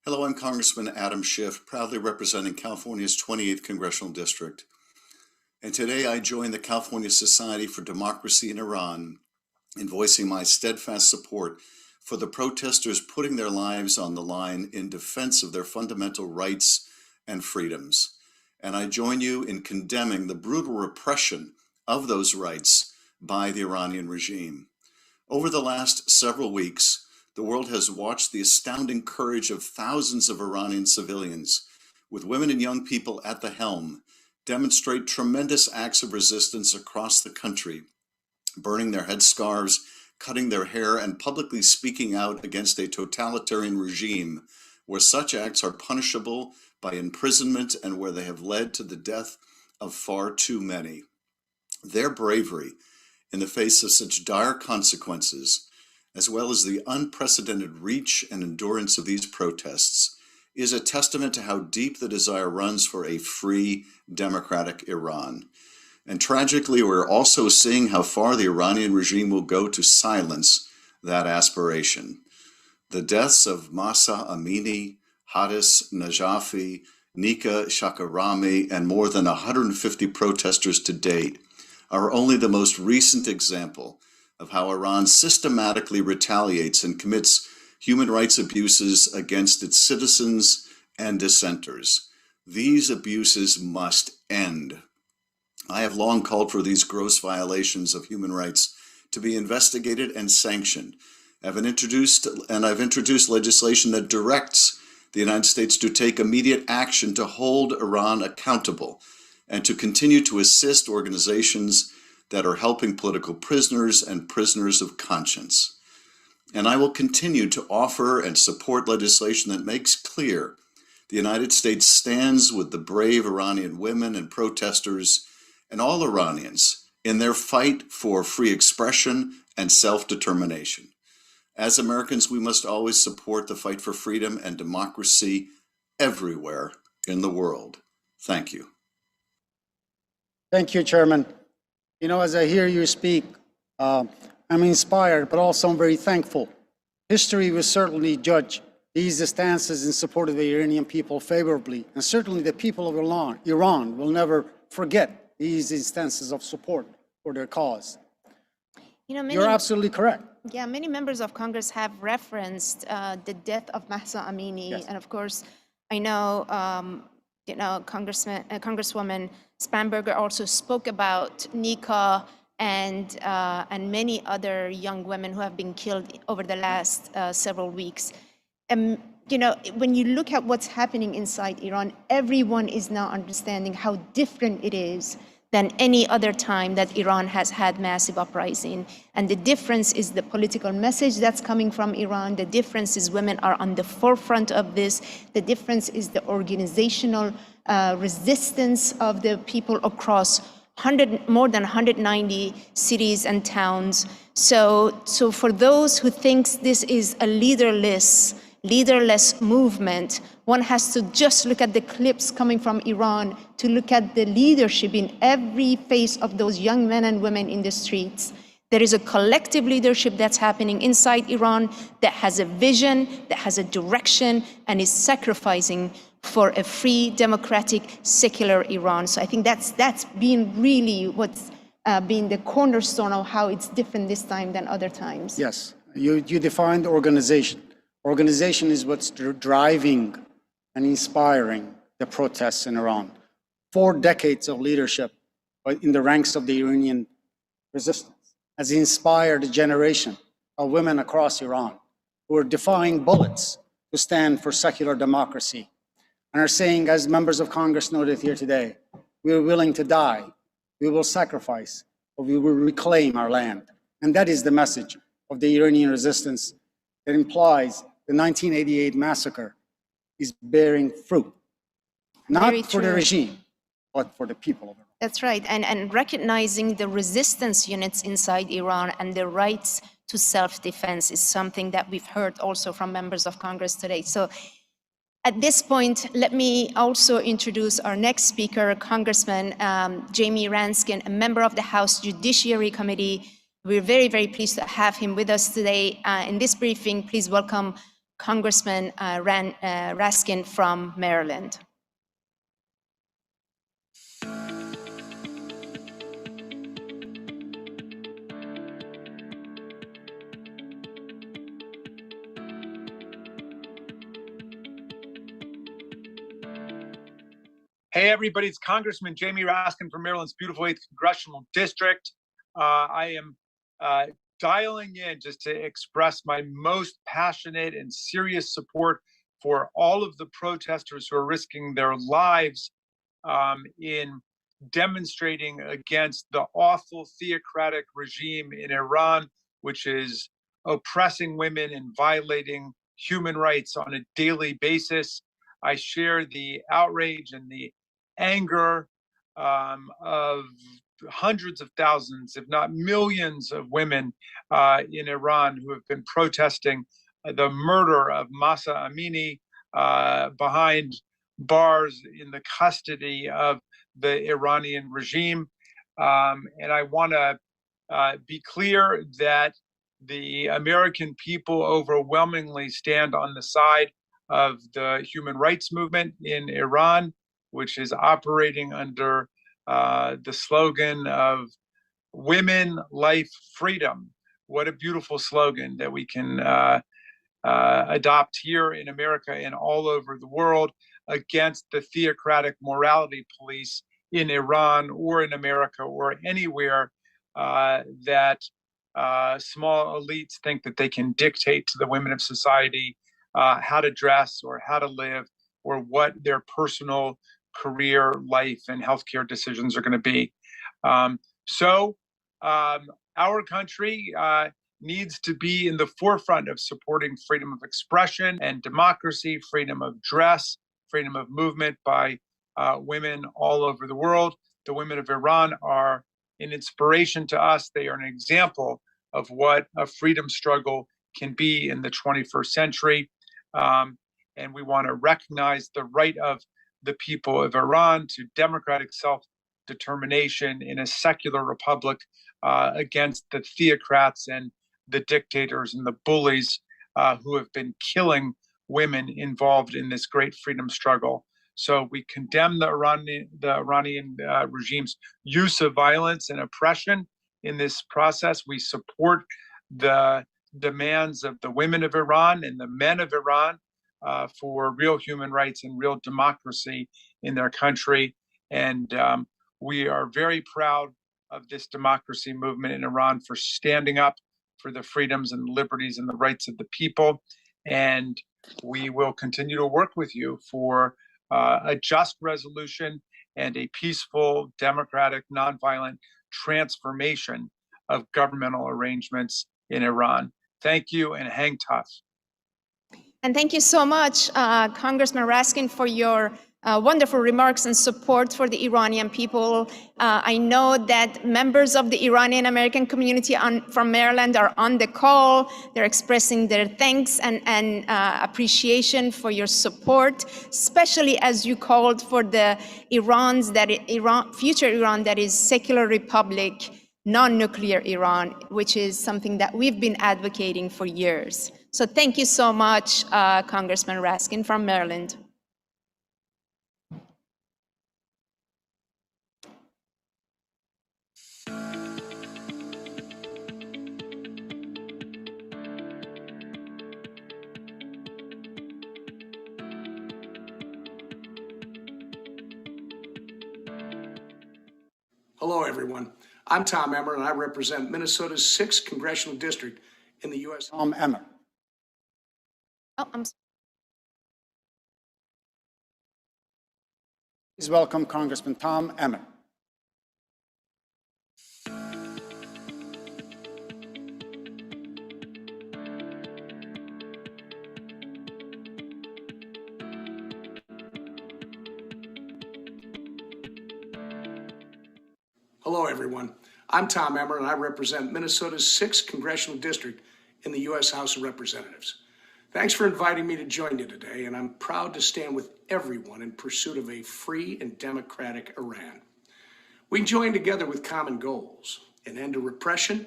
Hello, I'm Congressman Adam Schiff, proudly representing California's 28th Congressional District. And today I join the California Society for Democracy in Iran in voicing my steadfast support for the protesters putting their lives on the line in defense of their fundamental rights and freedoms. And I join you in condemning the brutal repression of those rights by the Iranian regime. Over the last several weeks, the world has watched the astounding courage of thousands of Iranian civilians, with women and young people at the helm, demonstrate tremendous acts of resistance across the country, burning their headscarves, cutting their hair, and publicly speaking out against a totalitarian regime where such acts are punishable by imprisonment and where they have led to the death of far too many. Their bravery in the face of such dire consequences, as well as the unprecedented reach and endurance of these protests, is a testament to how deep the desire runs for a free, democratic Iran. And tragically, we're also seeing how far the Iranian regime will go to silence that aspiration. The deaths of Mahsa Amini, Hadis Najafi, Nika Shakarami, and more than 150 protesters to date are only the most recent example of how Iran systematically retaliates and commits human rights abuses against its citizens and dissenters. These abuses must end. I have long called for these gross violations of human rights to be investigated and sanctioned. I've introduced legislation that directs the United States to take immediate action to hold Iran accountable and to continue to assist organizations that are helping political prisoners and prisoners of conscience. And I will continue to offer and support legislation that makes clear the United States stands with the brave Iranian women and protesters and all Iranians in their fight for free expression and self-determination. As Americans, we must always support the fight for freedom and democracy everywhere in the world. Thank you. Thank you, Chairman. You know, as I hear you speak, I'm inspired, but also I'm very thankful. History will certainly judge these stances in support of the Iranian people favorably, and certainly the people of Iran will never forget these instances of support for their cause. You know, You're absolutely correct. Yeah, many members of Congress have referenced the death of Mahsa Amini, Yes. and of course, I know, Congresswoman Spanberger also spoke about Nika and many other young women who have been killed over the last several weeks. You know, when you look at what's happening inside Iran, everyone is now understanding how different it is than any other time that Iran has had massive uprising. And the difference is the political message that's coming from Iran. The difference is women are on the forefront of this. The difference is the organizational resistance of the people across more than 190 cities and towns. So for those who thinks this is a leaderless movement, one has to just look at the clips coming from Iran to look at the leadership in every face of those young men and women in the streets. There is a collective leadership that's happening inside Iran that has a vision, that has a direction, and is sacrificing for a free, democratic, secular Iran. So I think that's been really what's been the cornerstone of how it's different this time than other times. Yes, you defined organization. Organization is what's driving and inspiring the protests in Iran. 4 decades of leadership in the ranks of the Iranian resistance has inspired a generation of women across Iran who are defying bullets to stand for secular democracy and are saying, as members of Congress noted here today, we are willing to die, we will sacrifice, but we will reclaim our land. And that is the message of the Iranian resistance that implies the 1988 massacre is bearing fruit, not for the regime, but for the people of Iran. That's right, and recognizing the resistance units inside Iran and the rights to self-defense is something that we've heard also from members of Congress today. So at this point, let me also introduce our next speaker, Congressman Jamie Raskin, a member of the House Judiciary Committee. We're very, very pleased to have him with us today. In this briefing, please welcome Congressman Raskin from Maryland. Hey, everybody, it's Congressman Jamie Raskin from Maryland's beautiful 8th Congressional District. I am dialing in just to express my most passionate and serious support for all of the protesters who are risking their lives in demonstrating against the awful theocratic regime in Iran, which is oppressing women and violating human rights on a daily basis. I share the outrage and the anger of hundreds of thousands, if not millions of women in Iran who have been protesting the murder of Mahsa Amini behind bars in the custody of the Iranian regime. And I want to be clear that the American people overwhelmingly stand on the side of the human rights movement in Iran, which is operating under the slogan of women, life, freedom. what a beautiful slogan that we can adopt here in America and all over the world against the theocratic morality police in Iran or in America or anywhere that small elites think that they can dictate to the women of society how to dress or how to live or what their personal career, life, and healthcare decisions are going to be. Our country needs to be in the forefront of supporting freedom of expression and democracy, freedom of dress, freedom of movement by women all over the world. The women of Iran are an inspiration to us. They are an example of what a freedom struggle can be in the 21st century. And we want to recognize the right of the people of Iran to democratic self-determination in a secular republic against the theocrats and the dictators and the bullies who have been killing women involved in this great freedom struggle. So we condemn the Iranian regime's use of violence and oppression in this process. We support the demands of the women of Iran and the men of Iran for real human rights and real democracy in their country. And we are very proud of this democracy movement in Iran for standing up for the freedoms and liberties and the rights of the people. And we will continue to work with you for a just resolution and a peaceful, democratic, nonviolent transformation of governmental arrangements in Iran. Thank you and hang tough. And thank you so much, Congressman Raskin, for your wonderful remarks and support for the Iranian people. I know that members of the Iranian American community from Maryland are on the call. They're expressing their thanks and appreciation for your support, especially as you called for the future Iran that is secular republic, non-nuclear Iran, which is something that we've been advocating for years. So thank you so much, Congressman Raskin from Maryland. Hello, everyone. I'm Tom Emmer, and I represent Minnesota's 6th Congressional District in the U.S. Tom Emmer. Oh, I'm sorry. Please welcome Congressman Tom Emmer. Hello, everyone. I'm Tom Emmer, and I represent Minnesota's 6th Congressional District in the U.S. House of Representatives. Thanks for inviting me to join you today, and I'm proud to stand with everyone in pursuit of a free and democratic Iran. We can join together with common goals: an end to repression,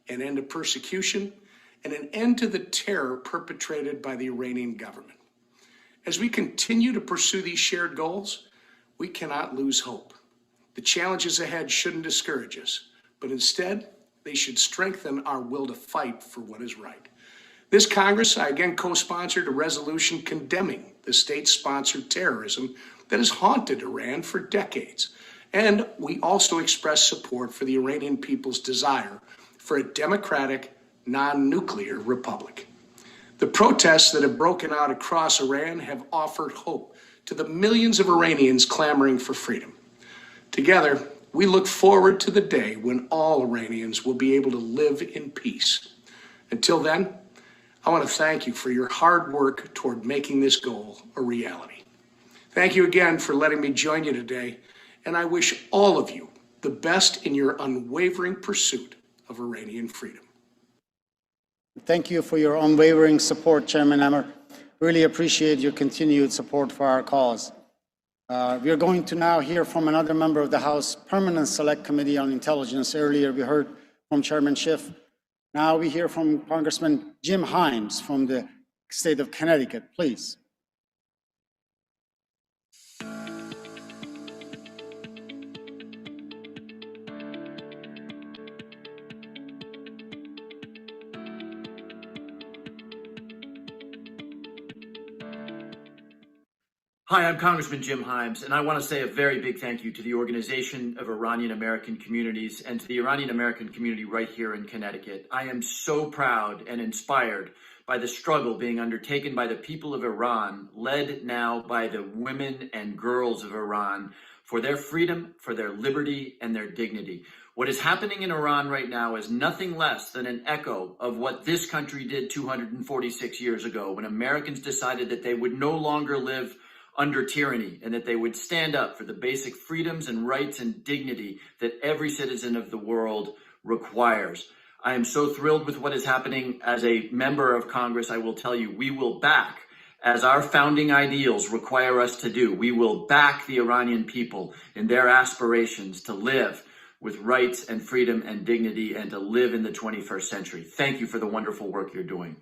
an end to persecution, and an end to the terror perpetrated by the Iranian government. As we continue to pursue these shared goals, we cannot lose hope. The challenges ahead shouldn't discourage us, but instead, they should strengthen our will to fight for what is right. This Congress, I again co-sponsored a resolution condemning the state-sponsored terrorism that has haunted Iran for decades. And we also expressed support for the Iranian people's desire for a democratic, non-nuclear republic. The protests that have broken out across Iran have offered hope to the millions of Iranians clamoring for freedom. Together, we look forward to the day when all Iranians will be able to live in peace. Until then, I want to thank you for your hard work toward making this goal a reality. Thank you again for letting me join you today, and I wish all of you the best in your unwavering pursuit of Iranian freedom. Thank you for your unwavering support, Chairman Emmer. Really appreciate your continued support for our cause. We are going to now hear from another member of the House Permanent Select Committee on Intelligence. Earlier, we heard from Chairman Schiff. Now we hear from Congressman Jim Himes from the state of Connecticut. Please. Hi, I'm Congressman Jim Himes, and I want to say a very big thank you to the Organization of Iranian American Communities and to the Iranian American community right here in Connecticut. I am so proud and inspired by the struggle being undertaken by the people of Iran, led now by the women and girls of Iran, for their freedom, for their liberty, and their dignity. What is happening in Iran right now is nothing less than an echo of what this country did 246 years ago, when Americans decided that they would no longer live under tyranny and that they would stand up for the basic freedoms and rights and dignity that every citizen of the world requires. I am so thrilled with what is happening. As a member of Congress, I will tell you, we will back, as our founding ideals require us to do, we will back the Iranian people in their aspirations to live with rights and freedom and dignity and to live in the 21st century. Thank you for the wonderful work you're doing.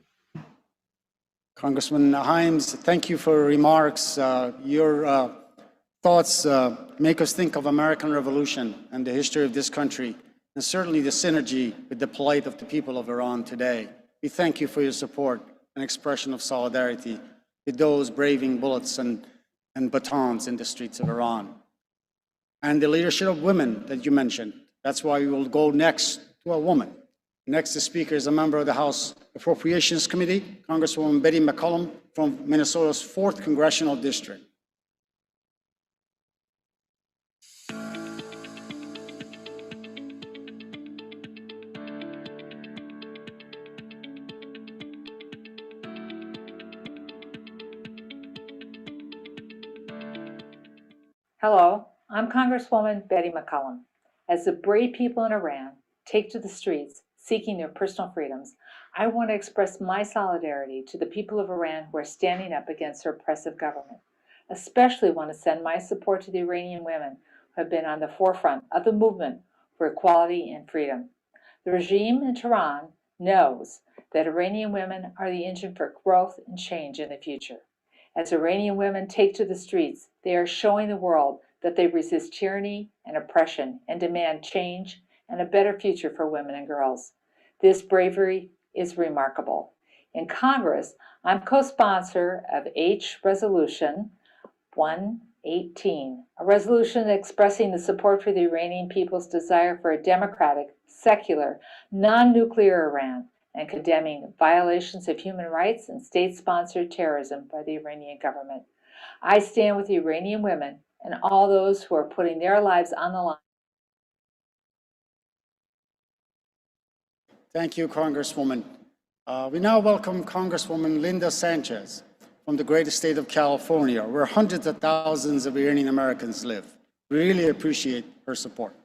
Congressman Himes, thank you for your remarks. Your thoughts make us think of American Revolution and the history of this country, and certainly the synergy with the plight of the people of Iran today. We thank you for your support and expression of solidarity with those braving bullets and batons in the streets of Iran. And the leadership of women that you mentioned. That's why we will go next to a woman. Next to speaker is a member of the House Appropriations Committee, Congresswoman Betty McCollum from Minnesota's 4th Congressional District. Hello, I'm Congresswoman Betty McCollum. As the brave people in Iran take to the streets seeking their personal freedoms, I want to express my solidarity to the people of Iran who are standing up against their oppressive government. Especially want to send my support to the Iranian women who have been on the forefront of the movement for equality and freedom. The regime in Tehran knows that Iranian women are the engine for growth and change in the future. As Iranian women take to the streets, they are showing the world that they resist tyranny and oppression and demand change and a better future for women and girls. This bravery is remarkable. In Congress, I'm co-sponsor of Resolution 118, a resolution expressing the support for the Iranian people's desire for a democratic, secular, non-nuclear Iran and condemning violations of human rights and state-sponsored terrorism by the Iranian government. I stand with the Iranian women and all those who are putting their lives on the line. Thank you, Congresswoman. We now welcome Congresswoman Linda Sanchez from the great state of California, where hundreds of thousands of Iranian Americans live. We really appreciate her support.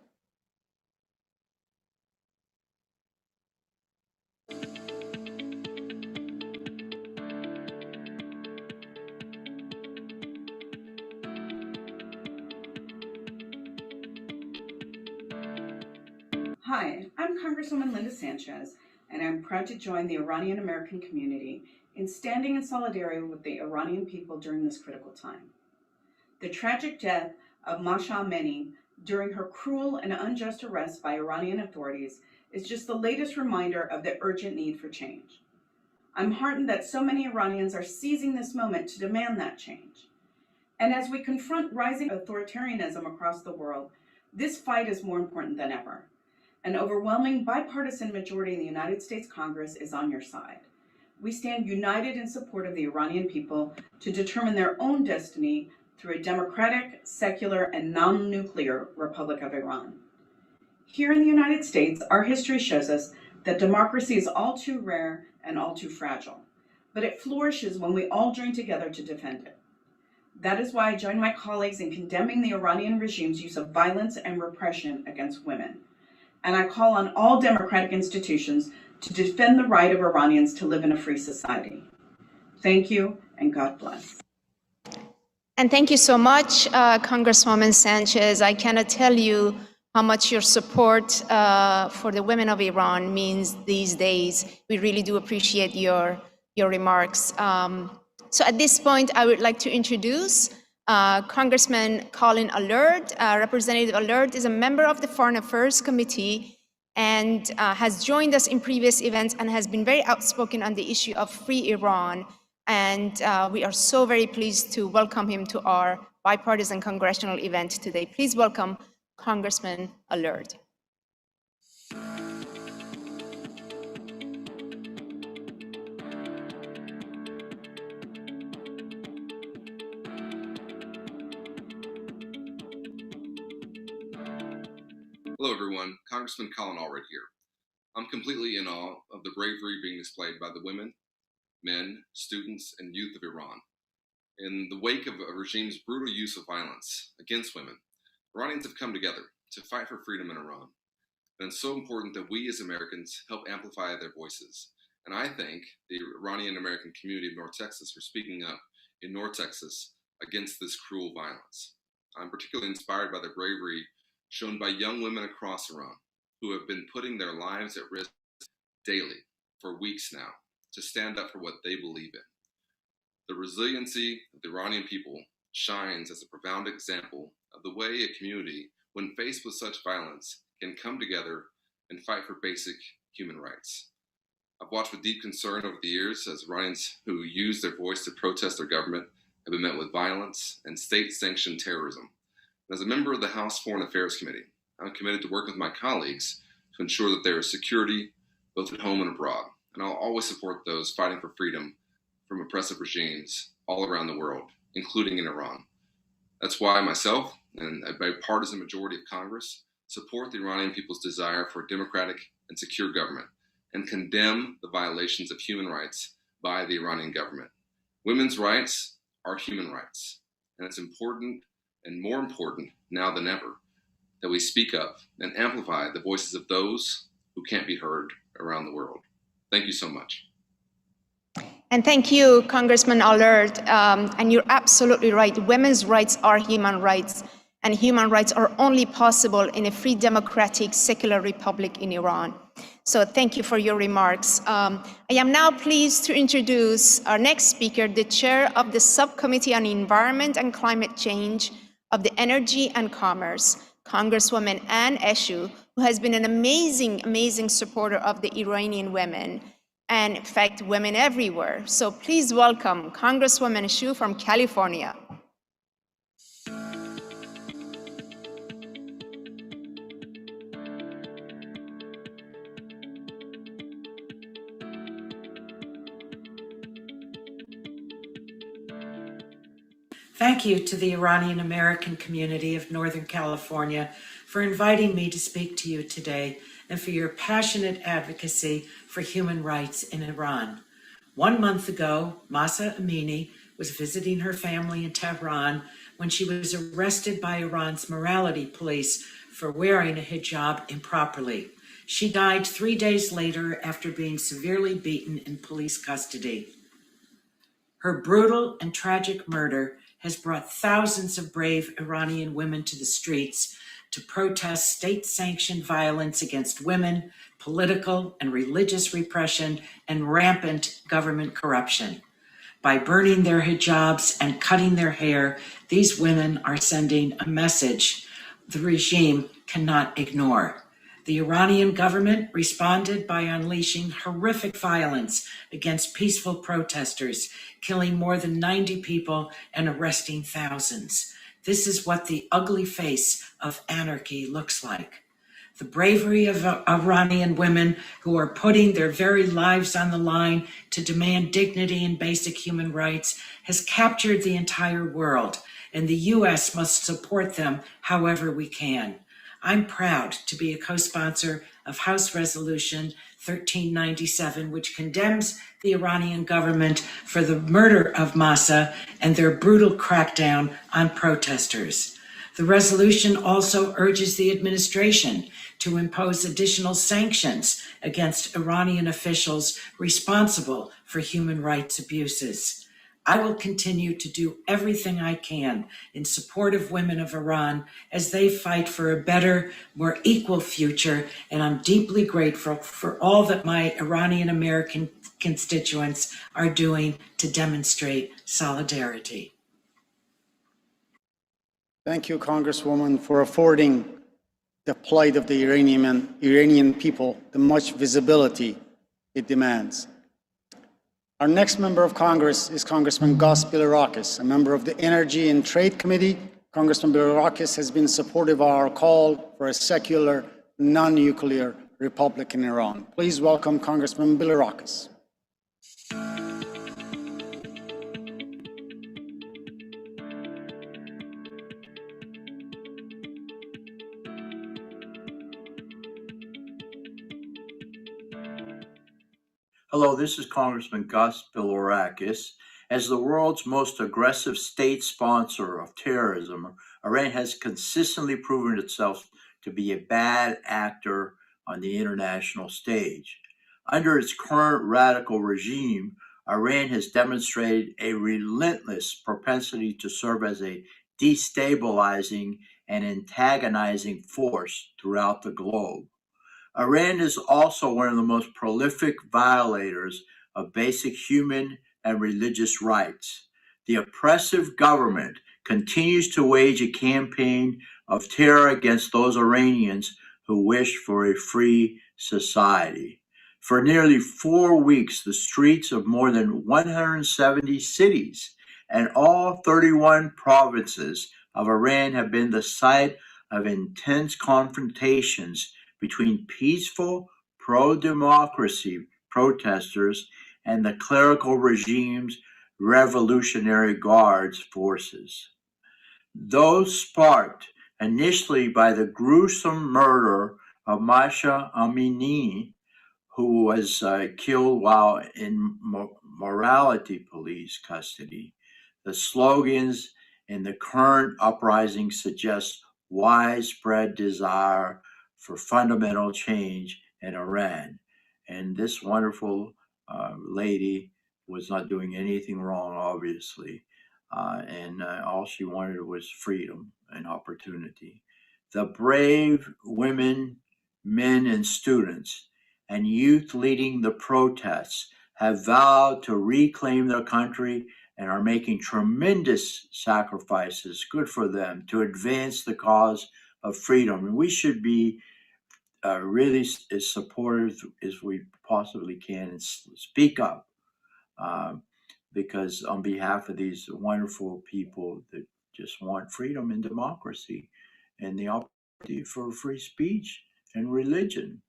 Hi, I'm Congresswoman Linda Sanchez, and I'm proud to join the Iranian American community in standing in solidarity with the Iranian people during this critical time. The tragic death of Mahsa Amini during her cruel and unjust arrest by Iranian authorities is just the latest reminder of the urgent need for change. I'm heartened that so many Iranians are seizing this moment to demand that change. And as we confront rising authoritarianism across the world, this fight is more important than ever. An overwhelming bipartisan majority in the United States Congress is on your side. We stand united in support of the Iranian people to determine their own destiny through a democratic, secular, and non-nuclear Republic of Iran. Here in the United States, our history shows us that democracy is all too rare and all too fragile, but it flourishes when we all join together to defend it. That is why I join my colleagues in condemning the Iranian regime's use of violence and repression against women. And I call on all democratic institutions to defend the right of Iranians to live in a free society. Thank you, and God bless. And thank you so much, Congresswoman Sanchez. I cannot tell you how much your support for the women of Iran means these days. We really do appreciate your remarks. So at this point, I would like to introduce Congressman Colin Allard. Representative Allard is a member of the Foreign Affairs Committee and has joined us in previous events and has been very outspoken on the issue of free Iran And we are so very pleased to welcome him to our bipartisan congressional event today. Please welcome Congressman Allard. Hello, everyone. Congressman Colin Allred here. I'm completely in awe of the bravery being displayed by the women, men, students, and youth of Iran. In the wake of a regime's brutal use of violence against women, Iranians have come together to fight for freedom in Iran. And it's so important that we as Americans help amplify their voices. And I thank the Iranian American community of North Texas for speaking up in North Texas against this cruel violence. I'm particularly inspired by the bravery shown by young women across Iran who have been putting their lives at risk daily for weeks now to stand up for what they believe in. The resiliency of the Iranian people shines as a profound example of the way a community, when faced with such violence, can come together and fight for basic human rights. I've watched with deep concern over the years as Iranians who use their voice to protest their government have been met with violence and state-sanctioned terrorism. As a member of the House Foreign Affairs Committee, I'm committed to work with my colleagues to ensure that there is security both at home and abroad. And I'll always support those fighting for freedom from oppressive regimes all around the world, including in Iran. That's why myself and a bipartisan majority of Congress support the Iranian people's desire for a democratic and secure government and condemn the violations of human rights by the Iranian government. Women's rights are human rights, and it's important and more important now than ever that we speak up and amplify the voices of those who can't be heard around the world. Thank you so much. And thank you, Congressman Allard. And you're absolutely right. Women's rights are human rights, and human rights are only possible in a free, democratic, secular republic in Iran. So thank you for your remarks. I am now pleased to introduce our next speaker, the chair of the Subcommittee on Environment and Climate Change of the Energy and Commerce, Congresswoman Ann Eshoo, who has been an amazing, amazing supporter of the Iranian women, and in fact, women everywhere. So please welcome Congresswoman Eshoo from California. Thank you to the Iranian American community of Northern California for inviting me to speak to you today and for your passionate advocacy for human rights in Iran. 1 month ago, Mahsa Amini was visiting her family in Tehran when she was arrested by Iran's morality police for wearing a hijab improperly. She died 3 days later after being severely beaten in police custody. Her brutal and tragic murder has brought thousands of brave Iranian women to the streets to protest state-sanctioned violence against women, political and religious repression, and rampant government corruption. By burning their hijabs and cutting their hair, these women are sending a message the regime cannot ignore. The Iranian government responded by unleashing horrific violence against peaceful protesters, killing more than 90 people and arresting thousands. This is what the ugly face of anarchy looks like. The bravery of Iranian women who are putting their very lives on the line to demand dignity and basic human rights has captured the entire world, and the U.S. must support them however we can. I'm proud to be a co-sponsor of House Resolution 1397, which condemns the Iranian government for the murder of Mahsa and their brutal crackdown on protesters. The resolution also urges the administration to impose additional sanctions against Iranian officials responsible for human rights abuses. I will continue to do everything I can in support of women of Iran as they fight for a better, more equal future, and I'm deeply grateful for all that my Iranian American constituents are doing to demonstrate solidarity. Thank you, Congresswoman, for affording the plight of the Iranian people the much visibility it demands. Our next member of Congress is Congressman Gus Bilirakis, a member of the Energy and Trade Committee. Congressman Bilirakis has been supportive of our call for a secular, non-nuclear republic in Iran. Please welcome Congressman Bilirakis. Hello, this is Congressman Gus Bilirakis. As the world's most aggressive state sponsor of terrorism, Iran has consistently proven itself to be a bad actor on the international stage. Under its current radical regime, Iran has demonstrated a relentless propensity to serve as a destabilizing and antagonizing force throughout the globe. Iran is also one of the most prolific violators of basic human and religious rights. The oppressive government continues to wage a campaign of terror against those Iranians who wish for a free society. For nearly 4 weeks, the streets of more than 170 cities and all 31 provinces of Iran have been the site of intense confrontations between peaceful pro-democracy protesters and the clerical regime's Revolutionary Guards forces. Those sparked initially by the gruesome murder of Masha Amini, who was killed while in morality police custody. The slogans in the current uprising suggest widespread desire for fundamental change in Iran. And this wonderful lady was not doing anything wrong, obviously. And all she wanted was freedom and opportunity. The brave women, men, and students and youth leading the protests have vowed to reclaim their country and are making tremendous sacrifices, good for them, to advance the cause of freedom. And we should be really as supportive as we possibly can and speak up, because on behalf of these wonderful people that just want freedom and democracy and the opportunity for free speech and religion.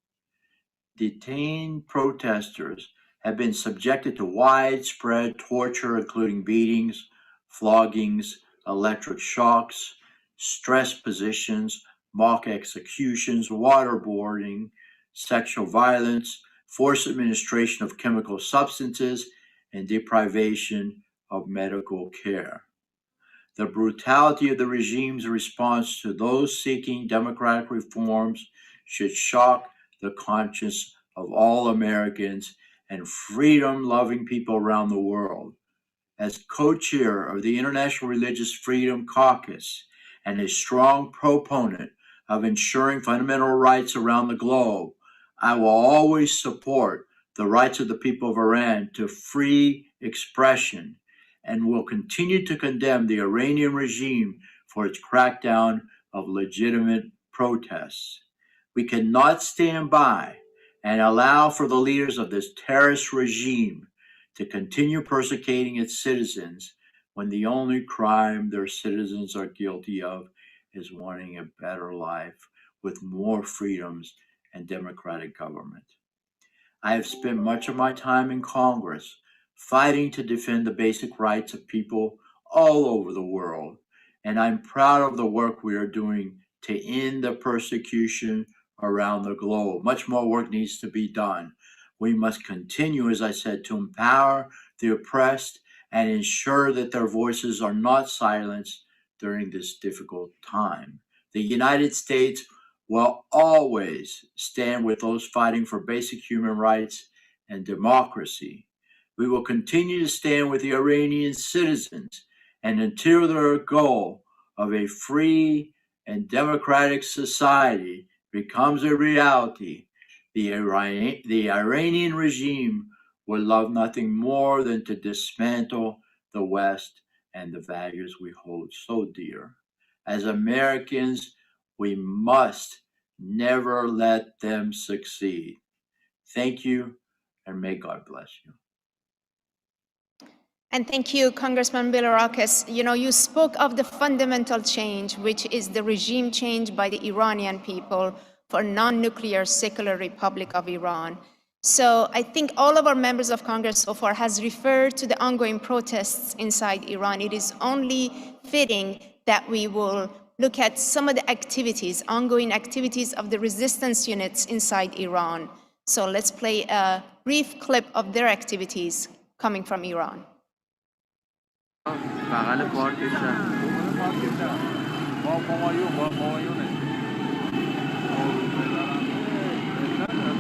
Detained protesters have been subjected to widespread torture, including beatings, floggings, electric shocks, stress positions, mock executions, waterboarding, sexual violence, forced administration of chemical substances, and deprivation of medical care. The brutality of the regime's response to those seeking democratic reforms should shock the conscience of all Americans and freedom-loving people around the world. As co-chair of the International Religious Freedom Caucus and a strong proponent of ensuring fundamental rights around the globe, I will always support the rights of the people of Iran to free expression and will continue to condemn the Iranian regime for its crackdown of legitimate protests. We cannot stand by and allow for the leaders of this terrorist regime to continue persecuting its citizens when the only crime their citizens are guilty of is wanting a better life with more freedoms and democratic government. I have spent much of my time in Congress fighting to defend the basic rights of people all over the world, and I'm proud of the work we are doing to end the persecution around the globe. Much more work needs to be done. We must continue, as I said, to empower the oppressed and ensure that their voices are not silenced during this difficult time. The United States will always stand with those fighting for basic human rights and democracy. We will continue to stand with the Iranian citizens and until their goal of a free and democratic society becomes a reality, the Iranian regime would love nothing more than to dismantle the West and the values we hold so dear. As Americans, we must never let them succeed. Thank you, and may God bless you. And thank you, Congressman Bilirakis. You know, you spoke of the fundamental change, which is the regime change by the Iranian people for a non-nuclear secular Republic of Iran. So I think all of our members of Congress so far has referred to the ongoing protests inside Iran. It is only fitting that we will look at some of the activities, ongoing activities of the resistance units inside Iran. So let's play a brief clip of their activities coming from Iran. بغل پارکشن با مامایونه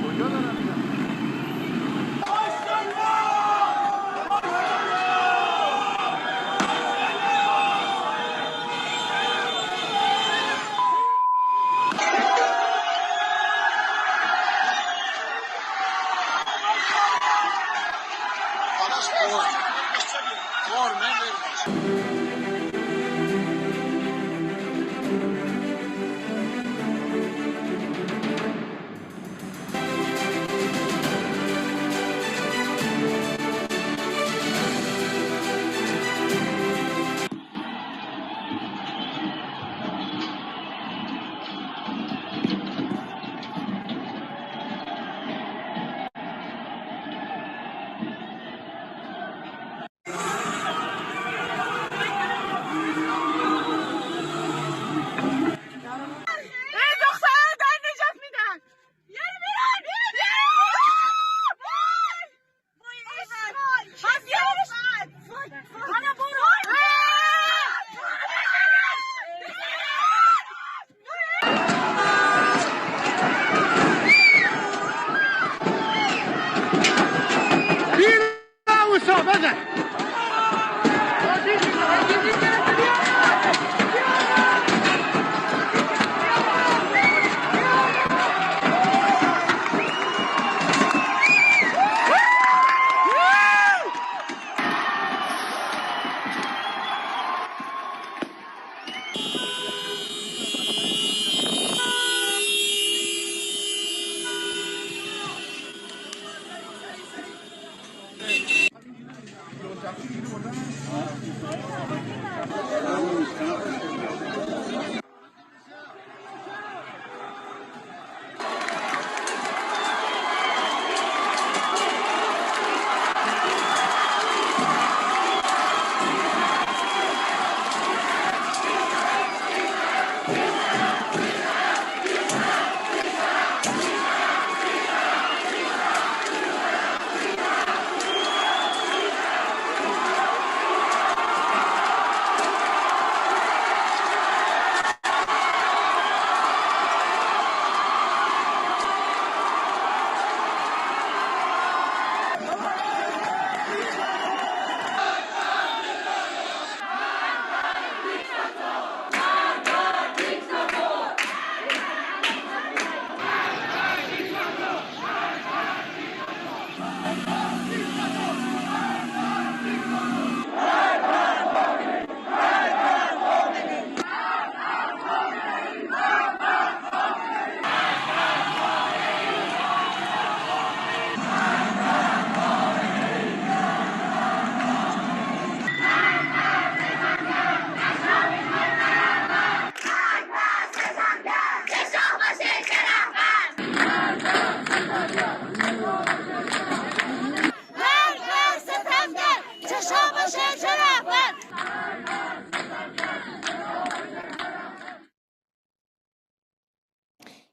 کجا دارن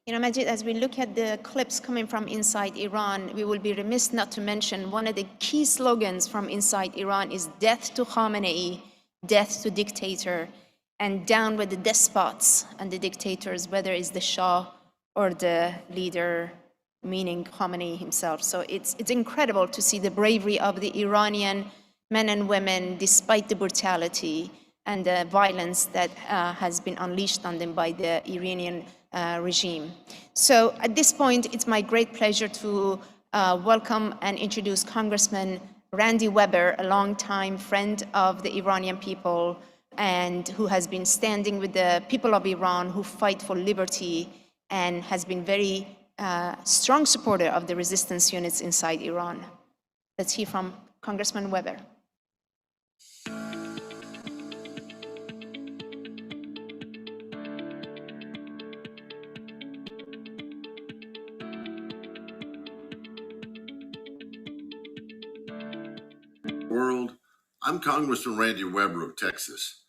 You know, Majid, as we look at the clips coming from inside Iran, we will be remiss not to mention one of the key slogans from inside Iran is death to Khamenei, death to dictator, and down with the despots and the dictators, whether it's the Shah or the leader, meaning Khamenei himself. So it's incredible to see the bravery of the Iranian men and women, despite the brutality and the violence that has been unleashed on them by the Iranian regime. So at this point, it's my great pleasure to welcome and introduce Congressman Randy Weber, a longtime friend of the Iranian people and who has been standing with the people of Iran who fight for liberty and has been very strong supporter of the resistance units inside Iran. Let's hear from Congressman Weber. world. I'm Congressman Randy Weber of Texas.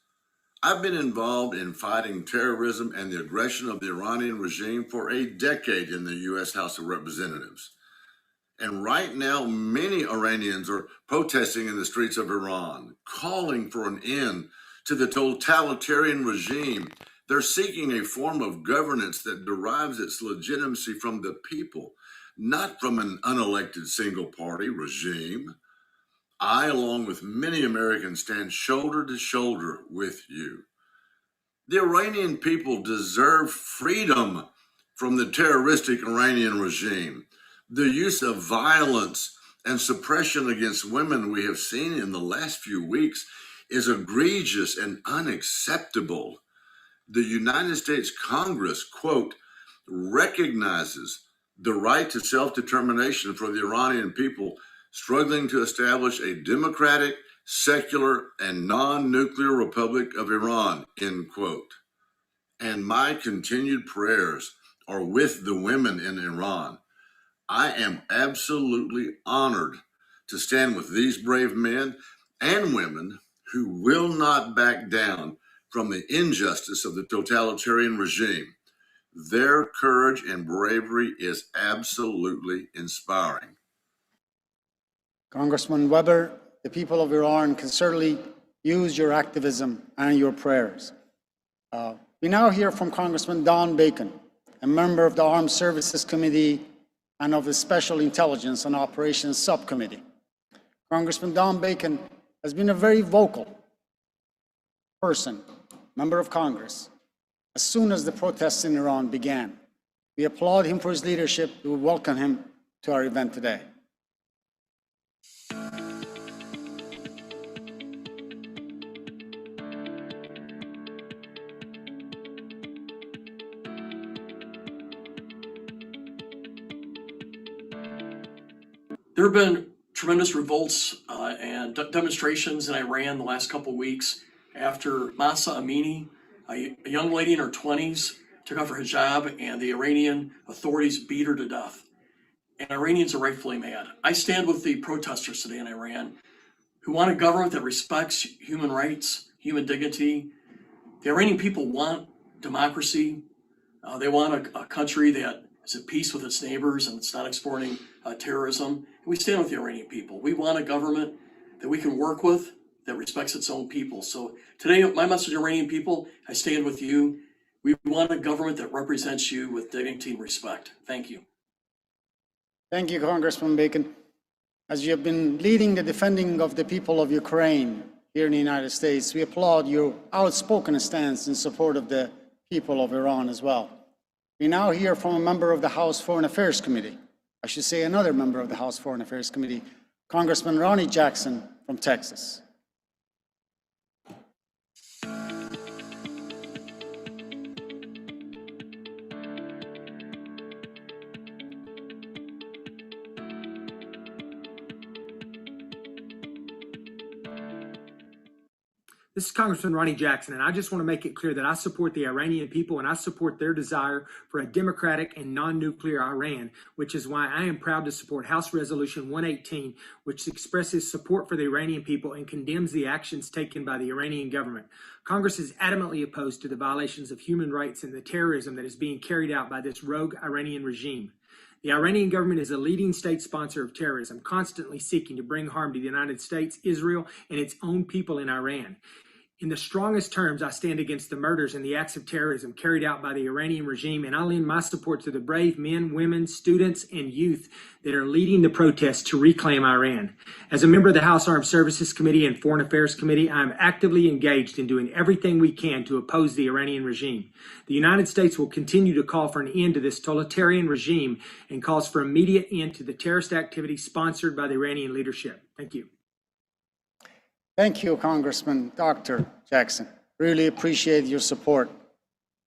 I've been involved in fighting terrorism and the aggression of the Iranian regime for a decade in the U.S. House of Representatives. And right now, many Iranians are protesting in the streets of Iran, calling for an end to the totalitarian regime. They're seeking a form of governance that derives its legitimacy from the people, not from an unelected single party regime. I, along with many Americans, stand shoulder to shoulder with you. The Iranian people deserve freedom from the terroristic Iranian regime. The use of violence and suppression against women we have seen in the last few weeks is egregious and unacceptable. The United States Congress, quote, recognizes the right to self-determination for the Iranian people struggling to establish a democratic, secular, and non-nuclear Republic of Iran, end quote. And my continued prayers are with the women in Iran. I am absolutely honored to stand with these brave men and women who will not back down from the injustice of the totalitarian regime. Their courage and bravery is absolutely inspiring. Congressman Weber, the people of Iran can certainly use your activism and your prayers. We now hear from Congressman Don Bacon, a member of the Armed Services Committee and of the Special Intelligence and Operations Subcommittee. Congressman Don Bacon has been a very vocal person, member of Congress, as soon as the protests in Iran began. We applaud him for his leadership. We welcome him to our event today. There have been tremendous revolts and demonstrations in Iran the last couple of weeks after Mahsa Amini, a young lady in her 20s, took off her hijab and the Iranian authorities beat her to death. And Iranians are rightfully mad. I stand with the protesters today in Iran who want a government that respects human rights, human dignity. The Iranian people want democracy. They want a country that is at peace with its neighbors and it's not exporting terrorism. And we stand with the Iranian people. We want a government that we can work with that respects its own people. So today, my message to Iranian people, I stand with you. We want a government that represents you with dignity and respect. Thank you. Thank you, Congressman Bacon. As you have been leading the defending of the people of Ukraine here in the United States, we applaud your outspoken stance in support of the people of Iran as well. We now hear from a member of the House Foreign Affairs Committee. I should say another member of the House Foreign Affairs Committee, Congressman Ronnie Jackson from Texas. This is Congressman Ronnie Jackson, and I just want to make it clear that I support the Iranian people and I support their desire for a democratic and non-nuclear Iran, which is why I am proud to support House Resolution 118, which expresses support for the Iranian people and condemns the actions taken by the Iranian government. Congress is adamantly opposed to the violations of human rights and the terrorism that is being carried out by this rogue Iranian regime. The Iranian government is a leading state sponsor of terrorism, constantly seeking to bring harm to the United States, Israel, and its own people in Iran. In the strongest terms, I stand against the murders and the acts of terrorism carried out by the Iranian regime, and I lend my support to the brave men, women, students, and youth that are leading the protests to reclaim Iran. As a member of the House Armed Services Committee and Foreign Affairs Committee, I am actively engaged in doing everything we can to oppose the Iranian regime. The United States will continue to call for an end to this totalitarian regime and calls for immediate end to the terrorist activity sponsored by the Iranian leadership. Thank you. Thank you, Congressman Dr. Jackson. Really appreciate your support.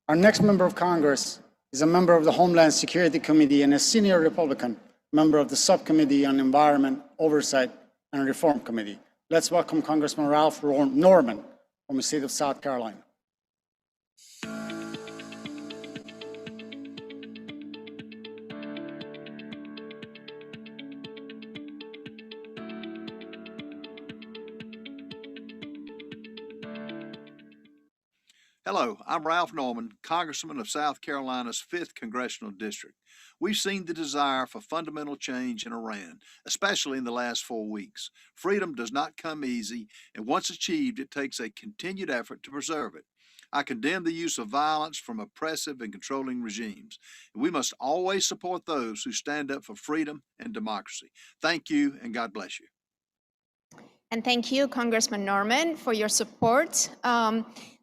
Our next member of Congress is a member of the Homeland Security Committee and a senior Republican member of the Subcommittee on Environment, Oversight, and Reform Committee. Let's welcome Congressman Ralph Norman from the state of South Carolina. Hello, I'm Ralph Norman, Congressman of South Carolina's 5th Congressional District. We've seen the desire for fundamental change in Iran, especially in the last 4 weeks. Freedom does not come easy, and once achieved, it takes a continued effort to preserve it. I condemn the use of violence from oppressive and controlling regimes. We must always support those who stand up for freedom and democracy. Thank you, and God bless you. And thank you, Congressman Norman, for your support.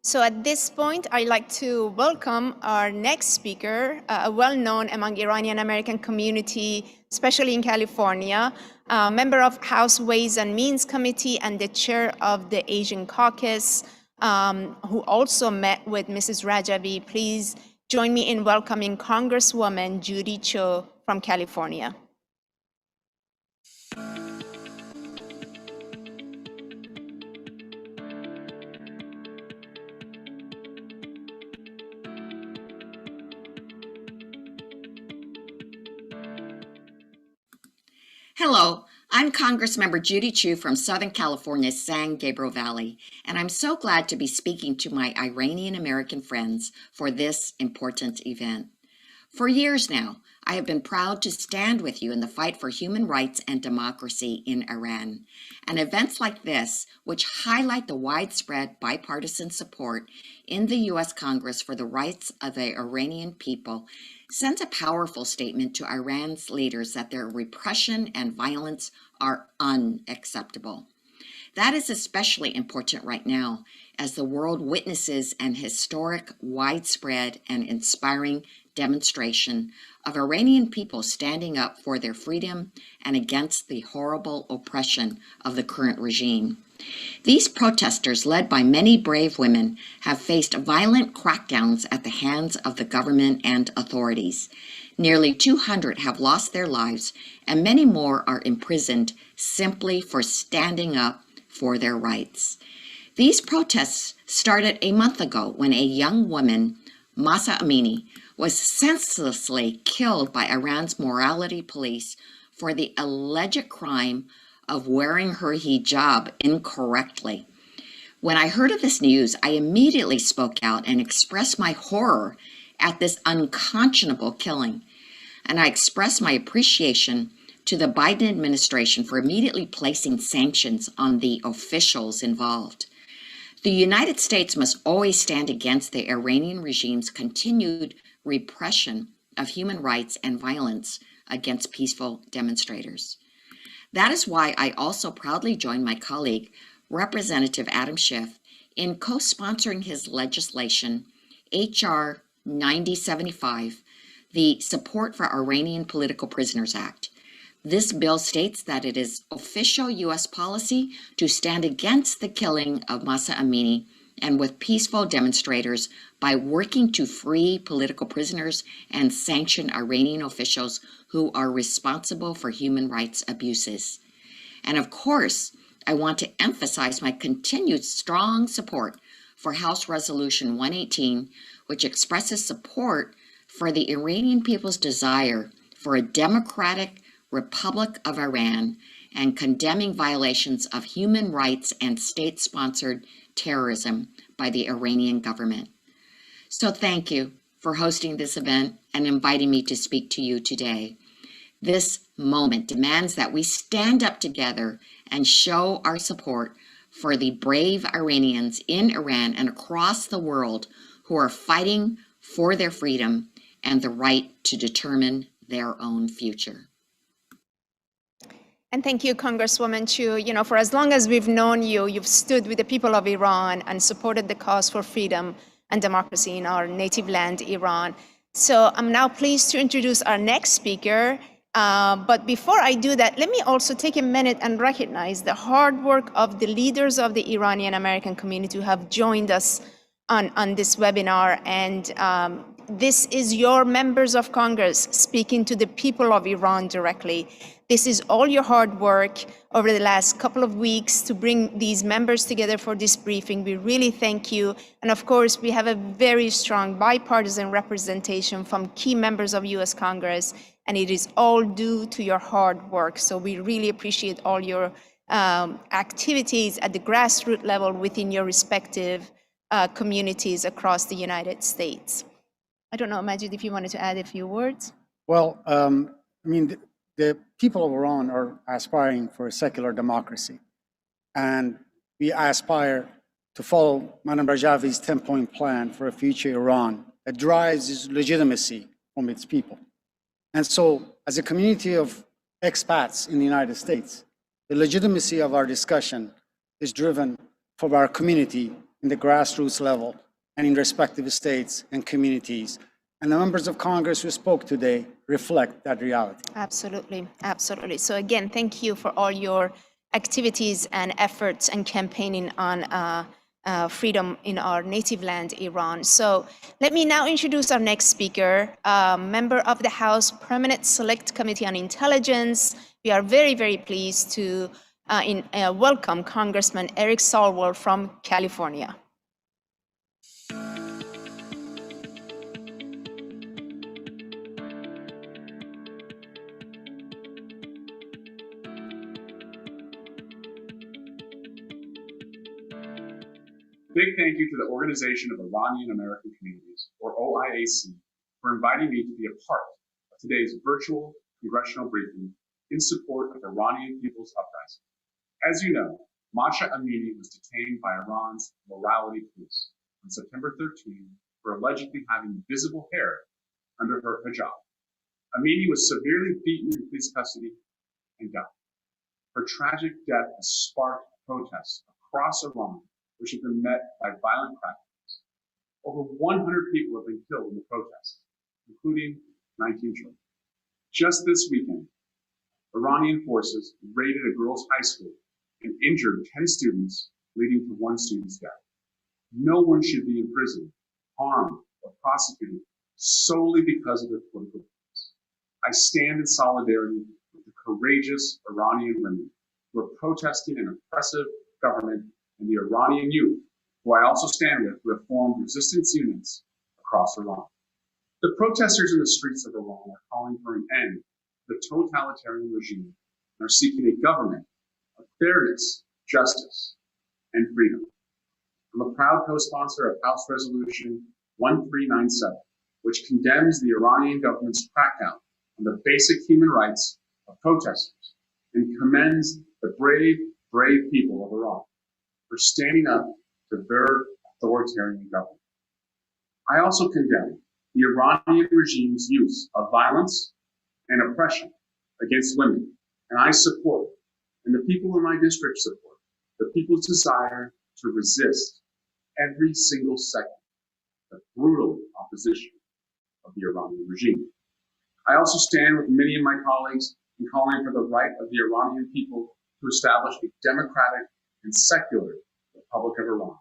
So at this point, I'd like to welcome our next speaker, well-known among Iranian American community, especially in California, member of House Ways and Means Committee and the chair of the Asian Caucus, who also met with Mrs. Rajavi. Please join me in welcoming Congresswoman Judy Cho from California. Hello, I'm Congressmember Judy Chu from Southern California's San Gabriel Valley, and I'm so glad to be speaking to my Iranian American friends for this important event. For years now, I have been proud to stand with you in the fight for human rights and democracy in Iran. And events like this, which highlight the widespread bipartisan support in the U.S. Congress for the rights of the Iranian people, sends a powerful statement to Iran's leaders that their repression and violence are unacceptable. That is especially important right now as the world witnesses an historic, widespread, and inspiring demonstration of Iranian people standing up for their freedom and against the horrible oppression of the current regime. These protesters, led by many brave women, have faced violent crackdowns at the hands of the government and authorities. Nearly 200 have lost their lives, and many more are imprisoned simply for standing up for their rights. These protests started a month ago when a young woman, Mahsa Amini, was senselessly killed by Iran's morality police for the alleged crime of wearing her hijab incorrectly. When I heard of this news, I immediately spoke out and expressed my horror at this unconscionable killing. And I expressed my appreciation to the Biden administration for immediately placing sanctions on the officials involved. The United States must always stand against the Iranian regime's continued repression of human rights and violence against peaceful demonstrators. That is why I also proudly joined my colleague, Representative Adam Schiff, in co-sponsoring his legislation, H.R. 9075, the Support for Iranian Political Prisoners Act. This bill states that it is official U.S. policy to stand against the killing of Mahsa Amini and with peaceful demonstrators by working to free political prisoners and sanction Iranian officials who are responsible for human rights abuses. And of course, I want to emphasize my continued strong support for House Resolution 118, which expresses support for the Iranian people's desire for a democratic Republic of Iran and condemning violations of human rights and state-sponsored terrorism by the Iranian government. So thank you for hosting this event and inviting me to speak to you today. This moment demands that we stand up together and show our support for the brave Iranians in Iran and across the world who are fighting for their freedom and the right to determine their own future. And thank you, Congresswoman Chu. You know, for as long as we've known you, you've stood with the people of Iran and supported the cause for freedom and democracy in our native land, Iran. So I'm now pleased to introduce our next speaker. But before I do that, let me also take a minute and recognize the hard work of the leaders of the Iranian American community who have joined us on this webinar. And this is your members of Congress speaking to the people of Iran directly. This is all your hard work over the last couple of weeks to bring these members together for this briefing. We really thank you. And of course, we have a very strong bipartisan representation from key members of US Congress, and it is all due to your hard work. So we really appreciate all your activities at the grassroots level within your respective communities across the United States. I don't know, Majid, if you wanted to add a few words. Well, I mean, the people of Iran are aspiring for a secular democracy. And we aspire to follow Madam Rajavi's 10-point plan for a future Iran that drives its legitimacy from its people. And so, as a community of expats in the United States, the legitimacy of our discussion is driven from our community in the grassroots level and in respective states and communities. And the members of Congress who spoke today reflect that reality. Absolutely, absolutely. So again, thank you for all your activities and efforts and campaigning on freedom in our native land, Iran. So let me now introduce our next speaker, member of the House Permanent Select Committee on Intelligence. We are very, very pleased to welcome Congressman Eric Swalwell from California. Big thank you to the Organization of Iranian American Communities, or OIAC, for inviting me to be a part of today's virtual congressional briefing in support of Iranian people's uprising. As you know, Mahsa Amini was detained by Iran's morality police on September 13 for allegedly having visible hair under her hijab. Amini was severely beaten in police custody and died. Her tragic death has sparked protests across Iran, which have been met by violent crackdowns. Over 100 people have been killed in the protests, including 19 children. Just this weekend, Iranian forces raided a girls' high school and injured 10 students, leading to one student's death. No one should be imprisoned, harmed, or prosecuted solely because of their political beliefs. I stand in solidarity with the courageous Iranian women who are protesting an oppressive government and the Iranian youth, who I also stand with, who have formed resistance units across Iran. The protesters in the streets of Iran are calling for an end to the totalitarian regime and are seeking a government of fairness, justice, and freedom. I'm a proud co-sponsor of House Resolution 1397, which condemns the Iranian government's crackdown on the basic human rights of protesters and commends the brave, brave people of Iran for standing up to their authoritarian government. I also condemn the Iranian regime's use of violence and oppression against women, and I support, and the people in my district support, the people's desire to resist every single second the brutal opposition of the Iranian regime. I also stand with many of my colleagues in calling for the right of the Iranian people to establish a democratic and secular Republic of Iran.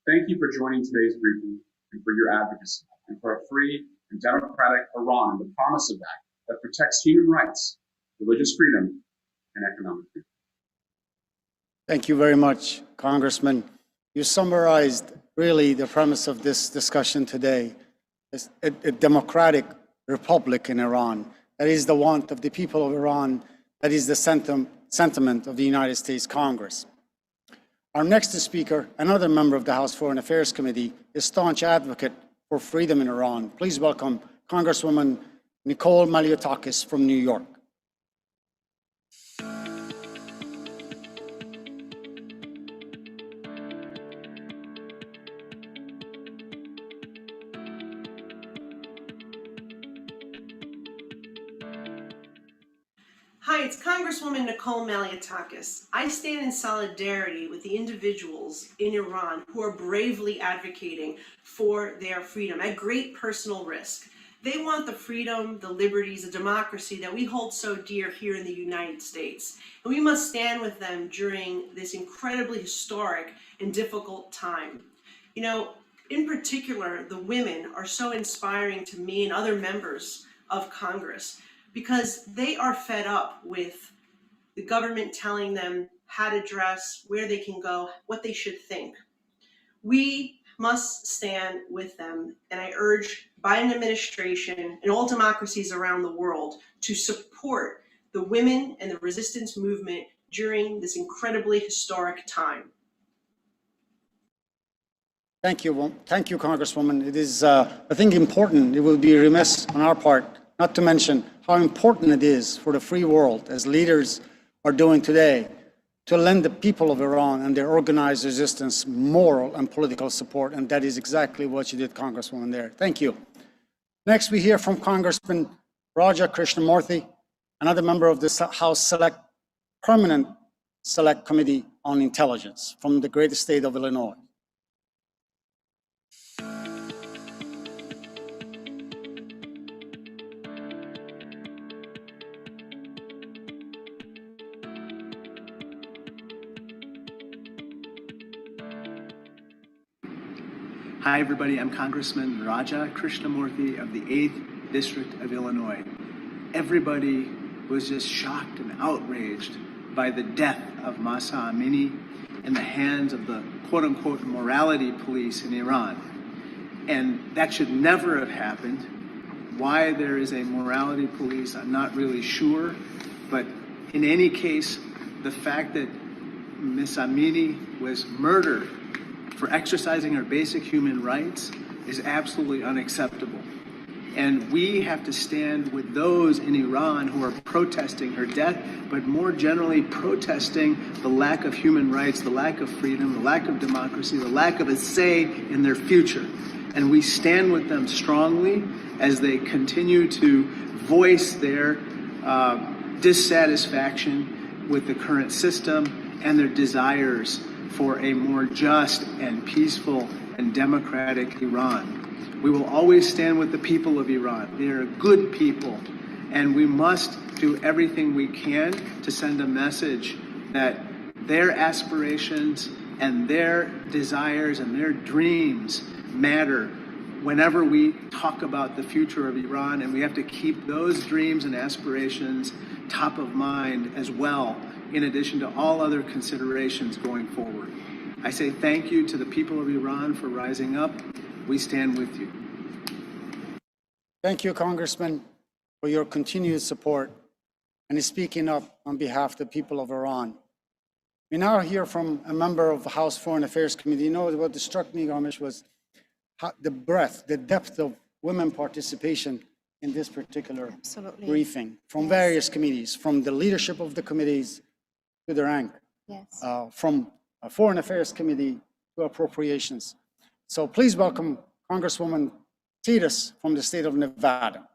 Thank you for joining today's briefing and for your advocacy and for a free and democratic Iran and the promise of that protects human rights, religious freedom, and economic freedom. Thank you very much, Congressman. You summarized really the premise of this discussion today. It's a democratic republic in Iran. That is the want of the people of Iran. That is the sentiment of the United States Congress. Our next speaker, another member of the House Foreign Affairs Committee, is staunch advocate for freedom in Iran. Please welcome Congresswoman Nicole Maliotakis from New York. Hi, it's Congresswoman Nicole Maliotakis. I stand in solidarity with the individuals in Iran who are bravely advocating for their freedom at great personal risk. They want the freedom, the liberties, the democracy that we hold so dear here in the United States. And we must stand with them during this incredibly historic and difficult time. You know, in particular, the women are so inspiring to me and other members of Congress, because they are fed up with the government telling them how to dress, where they can go, what they should think. We must stand with them, and I urge Biden administration and all democracies around the world to support the women and the resistance movement during this incredibly historic time. Thank you, Congresswoman. It is, I think, important. It will be remiss on our part not to mention how important it is for the free world, as leaders are doing today, to lend the people of Iran and their organized resistance moral and political support, and that is exactly what you did, Congresswoman, there. Thank you. Next, we hear from Congressman Raja Krishnamurthy, another member of the House Permanent Select Committee on Intelligence from the great state of Illinois. Hi, everybody. I'm Congressman Raja Krishnamurthy of the 8th District of Illinois. Everybody was just shocked and outraged by the death of Mahsa Amini in the hands of the quote-unquote morality police in Iran. And that should never have happened. Why there is a morality police, I'm not really sure. But in any case, the fact that Ms. Amini was murdered for exercising her basic human rights is absolutely unacceptable. And we have to stand with those in Iran who are protesting her death, but more generally protesting the lack of human rights, the lack of freedom, the lack of democracy, the lack of a say in their future. And we stand with them strongly as they continue to voice their dissatisfaction with the current system and their desires for a more just and peaceful and democratic Iran. We will always stand with the people of Iran. They are good people, and we must do everything we can to send a message that their aspirations and their desires and their dreams matter whenever we talk about the future of Iran, and we have to keep those dreams and aspirations top of mind as well, in addition to all other considerations going forward. I say thank you to the people of Iran for rising up. We stand with you. Thank you, Congressman, for your continued support and speaking up on behalf of the people of Iran. We now hear from a member of the House Foreign Affairs Committee. You know, what struck me, Gomesh, was the breadth, the depth of women participation in this particular briefing from various committees, from the leadership of the committees to the rank, from a Foreign Affairs Committee to Appropriations. So please welcome Congresswoman Titus from the state of Nevada.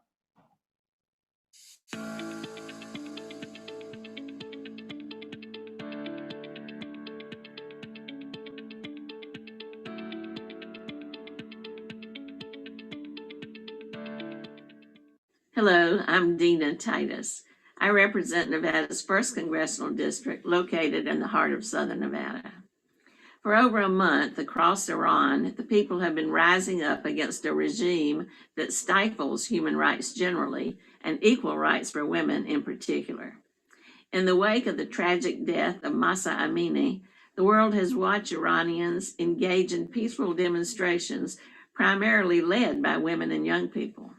Hello, I'm Dina Titus. I represent Nevada's 1st Congressional District, located in the heart of southern Nevada. For over a month across Iran, the people have been rising up against a regime that stifles human rights generally and equal rights for women in particular. In the wake of the tragic death of Mahsa Amini, the world has watched Iranians engage in peaceful demonstrations, primarily led by women and young people.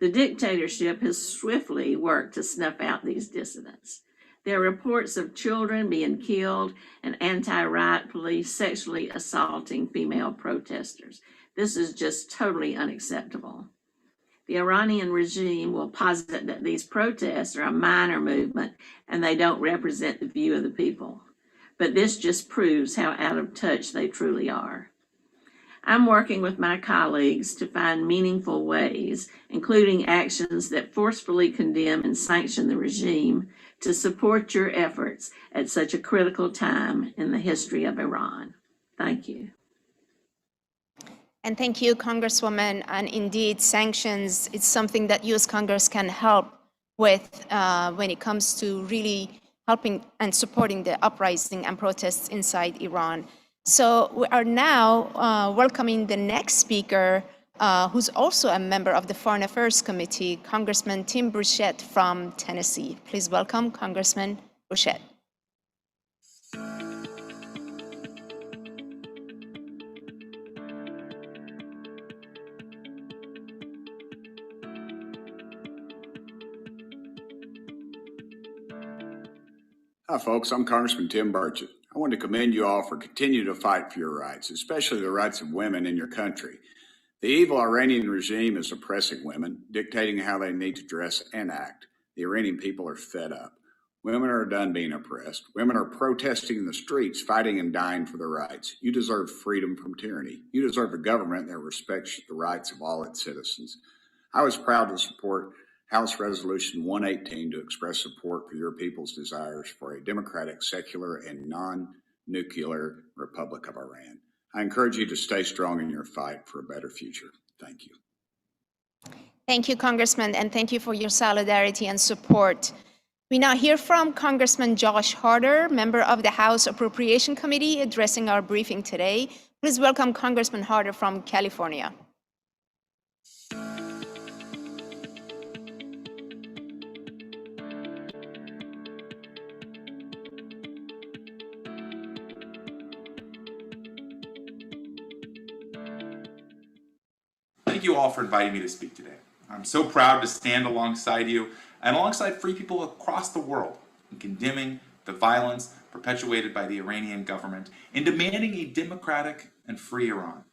The dictatorship has swiftly worked to snuff out these dissidents. There are reports of children being killed and anti-riot police sexually assaulting female protesters. This is just totally unacceptable. The Iranian regime will posit that these protests are a minor movement and they don't represent the view of the people. But this just proves how out of touch they truly are. I'm working with my colleagues to find meaningful ways, including actions that forcefully condemn and sanction the regime, to support your efforts at such a critical time in the history of Iran. Thank you. And thank you, Congresswoman. And indeed, sanctions is something that U.S. Congress can help with when it comes to really helping and supporting the uprising and protests inside Iran. So we are now welcoming the next speaker, who's also a member of the Foreign Affairs Committee, Congressman Tim Burchett from Tennessee. Please welcome Congressman Burchett. Hi, folks. I'm Congressman Tim Burchett. I want to commend you all for continuing to fight for your rights, especially the rights of women in your country. The evil Iranian regime is oppressing women, dictating how they need to dress and act. The Iranian people are fed up. Women are done being oppressed. Women are protesting in the streets, fighting and dying for their rights. You deserve freedom from tyranny. You deserve a government that respects the rights of all its citizens. I was proud to support House Resolution 118 to express support for your people's desires for a democratic, secular, and non-nuclear Republic of Iran. I encourage you to stay strong in your fight for a better future. Thank you. Thank you, Congressman, and thank you for your solidarity and support. We now hear from Congressman Josh Harder, member of the House Appropriation Committee, addressing our briefing today. Please welcome Congressman Harder from California. Thank you all for inviting me to speak today. I'm so proud to stand alongside you and alongside free people across the world in condemning the violence perpetuated by the Iranian government and demanding a democratic and free Iran.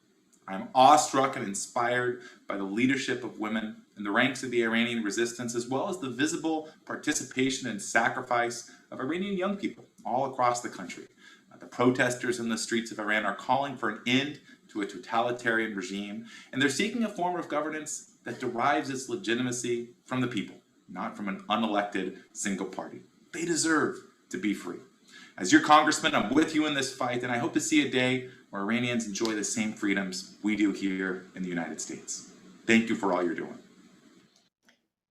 I am awestruck and inspired by the leadership of women in the ranks of the Iranian resistance, as well as the visible participation and sacrifice of Iranian young people all across the country. The protesters in the streets of Iran are calling for an end to a totalitarian regime, and they're seeking a form of governance that derives its legitimacy from the people, not from an unelected single party. They deserve to be free. As your congressman, I'm with you in this fight, and I hope to see a day where Iranians enjoy the same freedoms we do here in the United States. Thank you for all you're doing.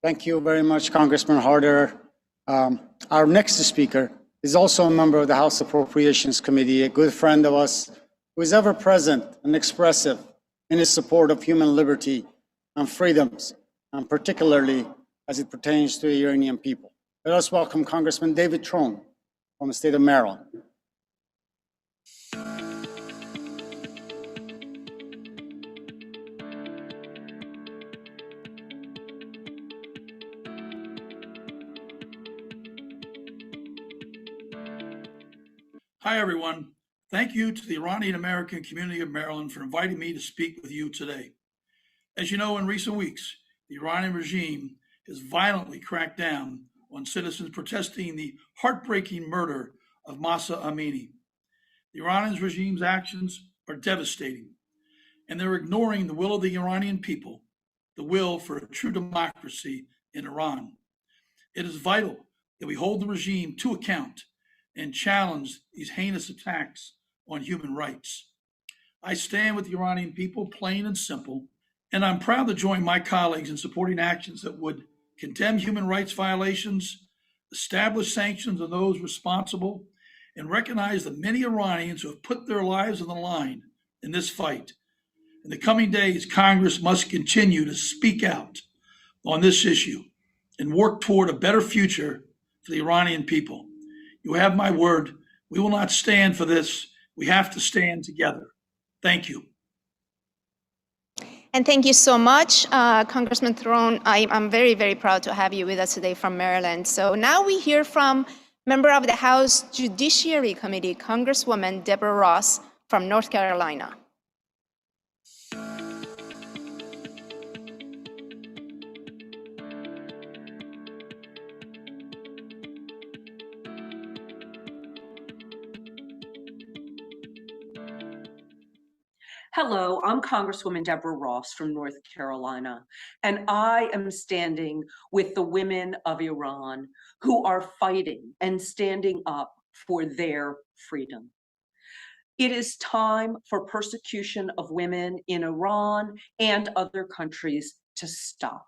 Thank you very much, Congressman Harder. Our next speaker is also a member of the House Appropriations Committee, a good friend of us, who is ever present and expressive in his support of human liberty and freedoms, and particularly as it pertains to the Iranian people. Let us welcome Congressman David Trone from the state of Maryland. Hi, everyone. Thank you to the Iranian American community of Maryland for inviting me to speak with you today. As you know, in recent weeks, the Iranian regime has violently cracked down on citizens protesting the heartbreaking murder of Mahsa Amini. The Iranian regime's actions are devastating, and they're ignoring the will of the Iranian people, the will for a true democracy in Iran. It is vital that we hold the regime to account and challenge these heinous attacks on human rights. I stand with the Iranian people, plain and simple, and I'm proud to join my colleagues in supporting actions that would condemn human rights violations, establish sanctions on those responsible, and recognize the many Iranians who have put their lives on the line in this fight. In the coming days, Congress must continue to speak out on this issue and work toward a better future for the Iranian people. You have my word. We will not stand for this. We have to stand together. Thank you. And thank you so much, Congressman Throne. I'm very, very proud to have you with us today from Maryland. So now we hear from member of the House Judiciary Committee, Congresswoman Deborah Ross from North Carolina. Hello, I'm Congresswoman Deborah Ross from North Carolina, and I am standing with the women of Iran who are fighting and standing up for their freedom. It is time for persecution of women in Iran and other countries to stop.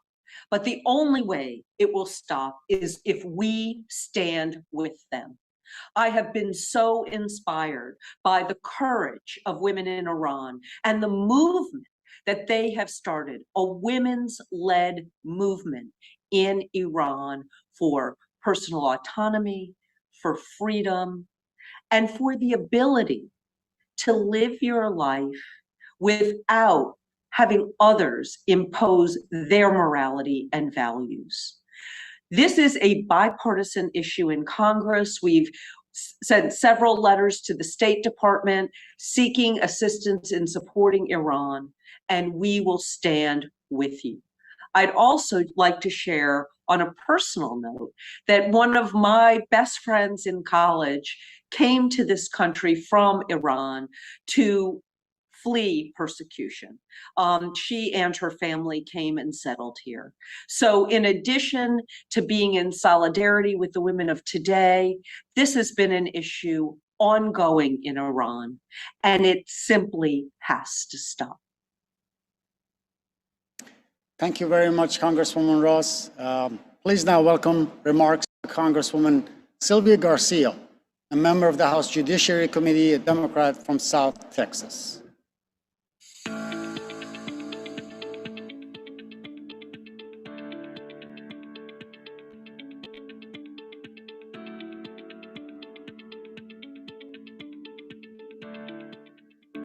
But the only way it will stop is if we stand with them. I have been so inspired by the courage of women in Iran and the movement that they have started, a women's-led movement in Iran for personal autonomy, for freedom, and for the ability to live your life without having others impose their morality and values. This is a bipartisan issue in Congress. We've sent several letters to the State Department seeking assistance in supporting Iran, and we will stand with you. I'd also like to share on a personal note that one of my best friends in college came to this country from Iran to flee persecution. She and her family came and settled here. So in addition to being in solidarity with the women of today, this has been an issue ongoing in Iran, and it simply has to stop. Thank you very much, Congresswoman Ross. Please now welcome remarks to Congresswoman Sylvia Garcia, a member of the House Judiciary Committee, a Democrat from South Texas.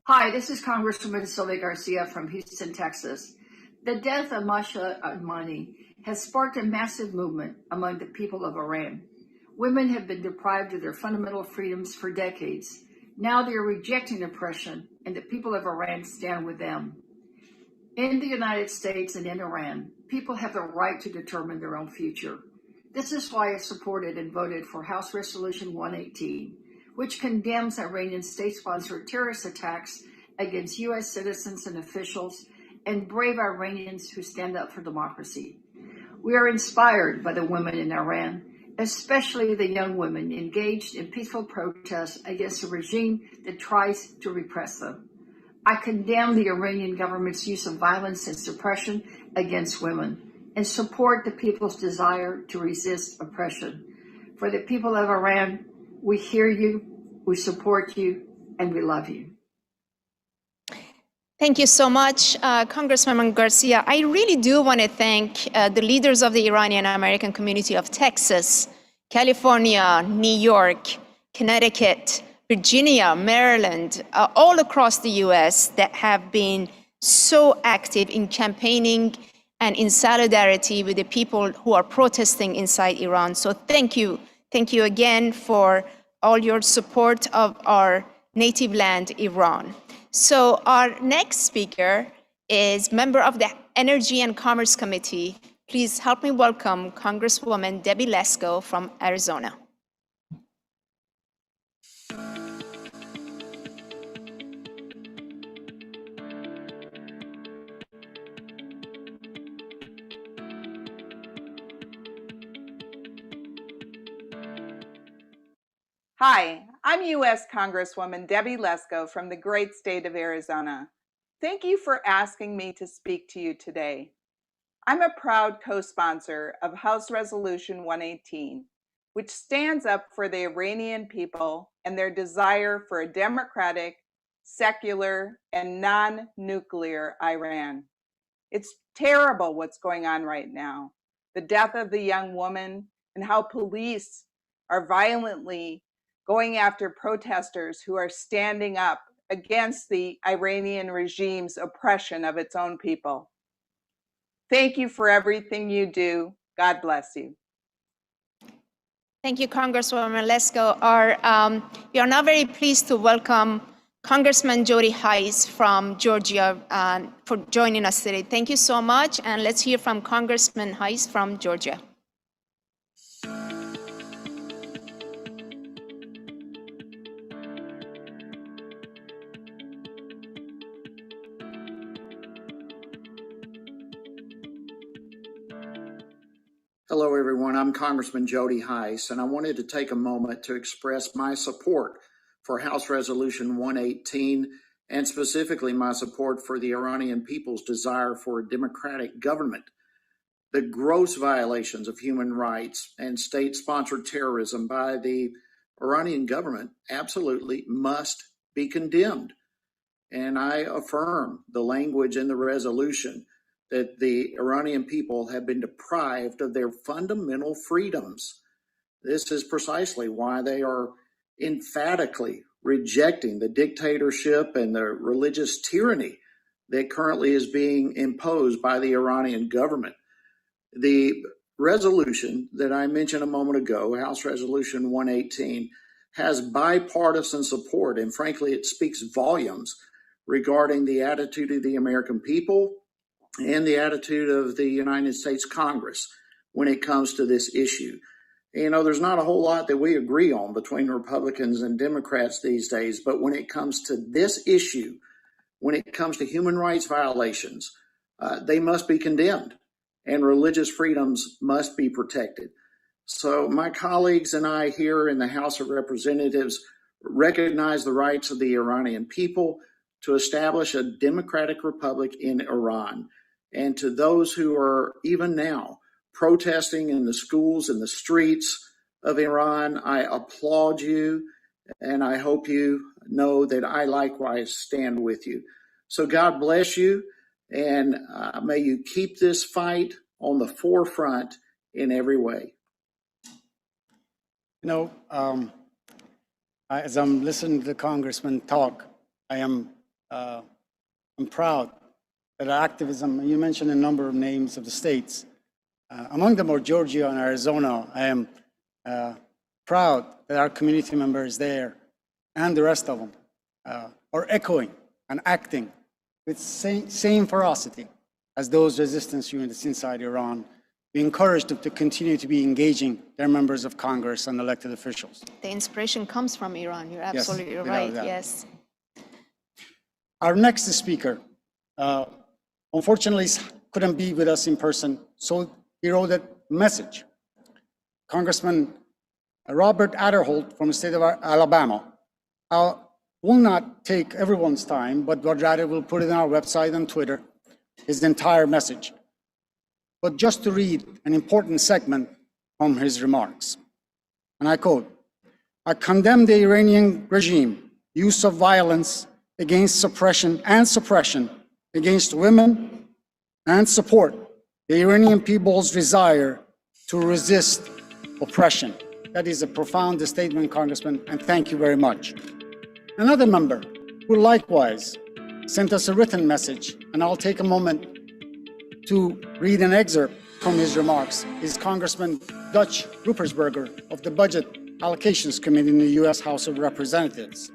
Hi, this is Congresswoman Sylvia Garcia from Houston, Texas. The death of Mahsa Amini has sparked a massive movement among the people of Iran. Women have been deprived of their fundamental freedoms for decades. Now they are rejecting oppression, and the people of Iran stand with them. In the United States and in Iran, people have the right to determine their own future. This is why I supported and voted for House Resolution 118, which condemns Iranian state-sponsored terrorist attacks against U.S. citizens and officials and brave Iranians who stand up for democracy. We are inspired by the women in Iran, especially the young women engaged in peaceful protests against a regime that tries to repress them. I condemn the Iranian government's use of violence and suppression against women and support the people's desire to resist oppression. For the people of Iran, we hear you, we support you, and we love you. Thank you so much, Congresswoman Garcia. I really do want to thank the leaders of the Iranian American community of Texas, California, New York, Connecticut, Virginia, Maryland, all across the US that have been so active in campaigning and in solidarity with the people who are protesting inside Iran. So thank you. Thank you again for all your support of our native land, Iran. So our next speaker is member of the Energy and Commerce Committee. Please help me welcome Congresswoman Debbie Lesko from Arizona. Hi, I'm U.S. Congresswoman Debbie Lesko from the great state of Arizona. Thank you for asking me to speak to you today. I'm a proud co-sponsor of House Resolution 118, which stands up for the Iranian people and their desire for a democratic, secular, and non-nuclear Iran. It's terrible what's going on right now. The death of the young woman and how police are violently going after protesters who are standing up against the Iranian regime's oppression of its own people. Thank you for everything you do. God bless you. Thank you, Congresswoman Lesko. We are now very pleased to welcome Congressman Jody Hice from Georgia for joining us today. Thank you so much, and let's hear from Congressman Hice from Georgia. Hello, everyone. I'm Congressman Jody Hice, and I wanted to take a moment to express my support for House Resolution 118, and specifically my support for the Iranian people's desire for a democratic government. The gross violations of human rights and state-sponsored terrorism by the Iranian government absolutely must be condemned. And I affirm the language in the resolution that the Iranian people have been deprived of their fundamental freedoms. This is precisely why they are emphatically rejecting the dictatorship and the religious tyranny that currently is being imposed by the Iranian government. The resolution that I mentioned a moment ago, House Resolution 118, has bipartisan support, and frankly, it speaks volumes regarding the attitude of the American people and the attitude of the United States Congress when it comes to this issue. You know, there's not a whole lot that we agree on between Republicans and Democrats these days, but when it comes to this issue, when it comes to human rights violations, they must be condemned and religious freedoms must be protected. So my colleagues and I here in the House of Representatives recognize the rights of the Iranian people to establish a democratic republic in Iran. And to those who are even now protesting in the schools and the streets of Iran, I applaud you, and I hope you know that I likewise stand with you. So God bless you, and may you keep this fight on the forefront in every way. You know, as I'm listening to the congressman talk, I'm proud that activism, you mentioned a number of names of the states. Among them are Georgia and Arizona. I am proud that our community members there and the rest of them are echoing and acting with same ferocity as those resistance units inside Iran. We encourage them to continue to be engaging their members of Congress and elected officials. The inspiration comes from Iran. You're absolutely Yes, right. that. Yes. Our next speaker, unfortunately, couldn't be with us in person, so he wrote a message. Congressman Robert Adderholt from the state of Alabama. I will not take everyone's time, but rather will put it on our website and Twitter, his entire message. But just to read an important segment from his remarks. And I quote, I condemn the Iranian regime use of violence against suppression against women and support the Iranian people's desire to resist oppression. That is a profound statement, Congressman, and thank you very much. Another member who likewise sent us a written message, and I'll take a moment to read an excerpt from his remarks, is Congressman Dutch Ruppersberger of the Budget Allocations Committee in the U.S. House of Representatives.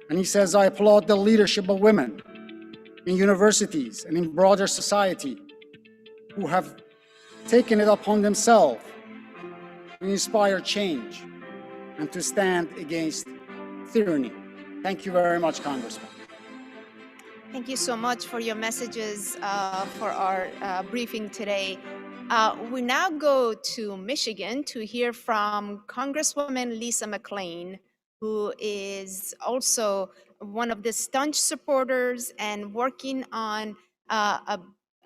And he says, I applaud the leadership of women in universities and in broader society who have taken it upon themselves to inspire change and to stand against tyranny. Thank you very much, Congressman. Thank you so much for your messages for our briefing today. We now go to Michigan to hear from Congresswoman Lisa McClain, who is also one of the staunch supporters and working on a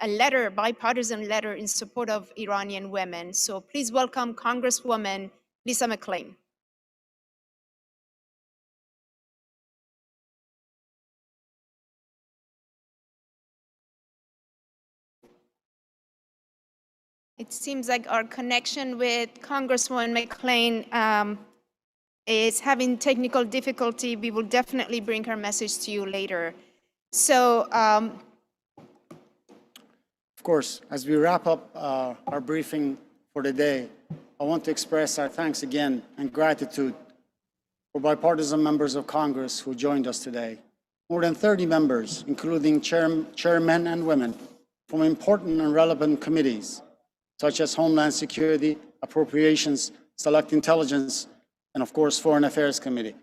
letter, bipartisan letter in support of Iranian women. So please welcome Congresswoman Lisa McClain. It seems like our connection with Congresswoman McClain is having technical difficulty. We will definitely bring her message to you later. So, of course, as we wrap up our briefing for the day, I want to express our thanks again and gratitude for bipartisan members of Congress who joined us today. More than 30 members, including chairmen and women from important and relevant committees, such as Homeland Security, Appropriations, Select Intelligence, and of course, Foreign Affairs Committee.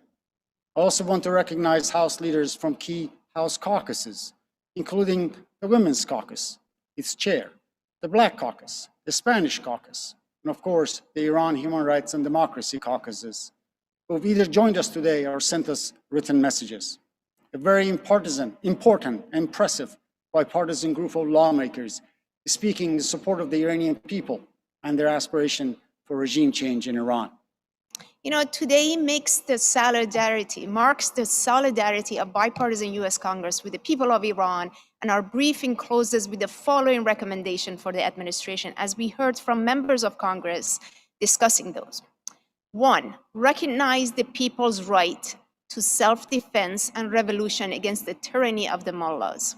I also want to recognize House leaders from key House caucuses, including the Women's Caucus, its chair, the Black Caucus, the Spanish Caucus, and of course, the Iran Human Rights and Democracy Caucuses, who have either joined us today or sent us written messages. A very important, impressive bipartisan group of lawmakers speaking in support of the Iranian people and their aspiration for regime change in Iran. you know, today marks the solidarity of bipartisan U.S. Congress with the people of Iran, and our briefing closes with the following recommendation for the administration, as we heard from members of Congress discussing those. 1, recognize the people's right to self-defense and revolution against the tyranny of the mullahs.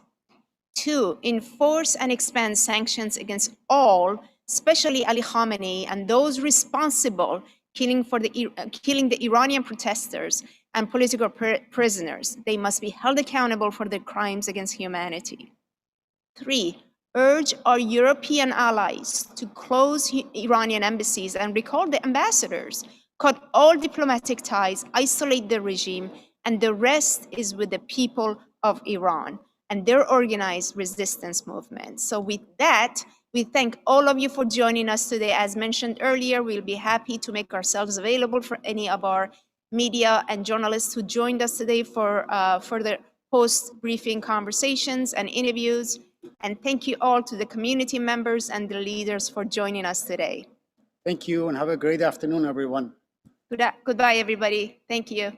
2, enforce and expand sanctions against all, especially Ali Khamenei and those responsible, killing the Iranian protesters and political prisoners. They must be held accountable for their crimes against humanity. 3, urge our European allies to close Iranian embassies and recall the ambassadors, cut all diplomatic ties, isolate the regime, and the rest is with the people of Iran and their organized resistance movement. So with that, we thank all of you for joining us today. As mentioned earlier, we'll be happy to make ourselves available for any of our media and journalists who joined us today for further post-briefing conversations and interviews. And thank you all to the community members and the leaders for joining us today. Thank you and have a great afternoon, everyone. Goodbye, everybody. Thank you.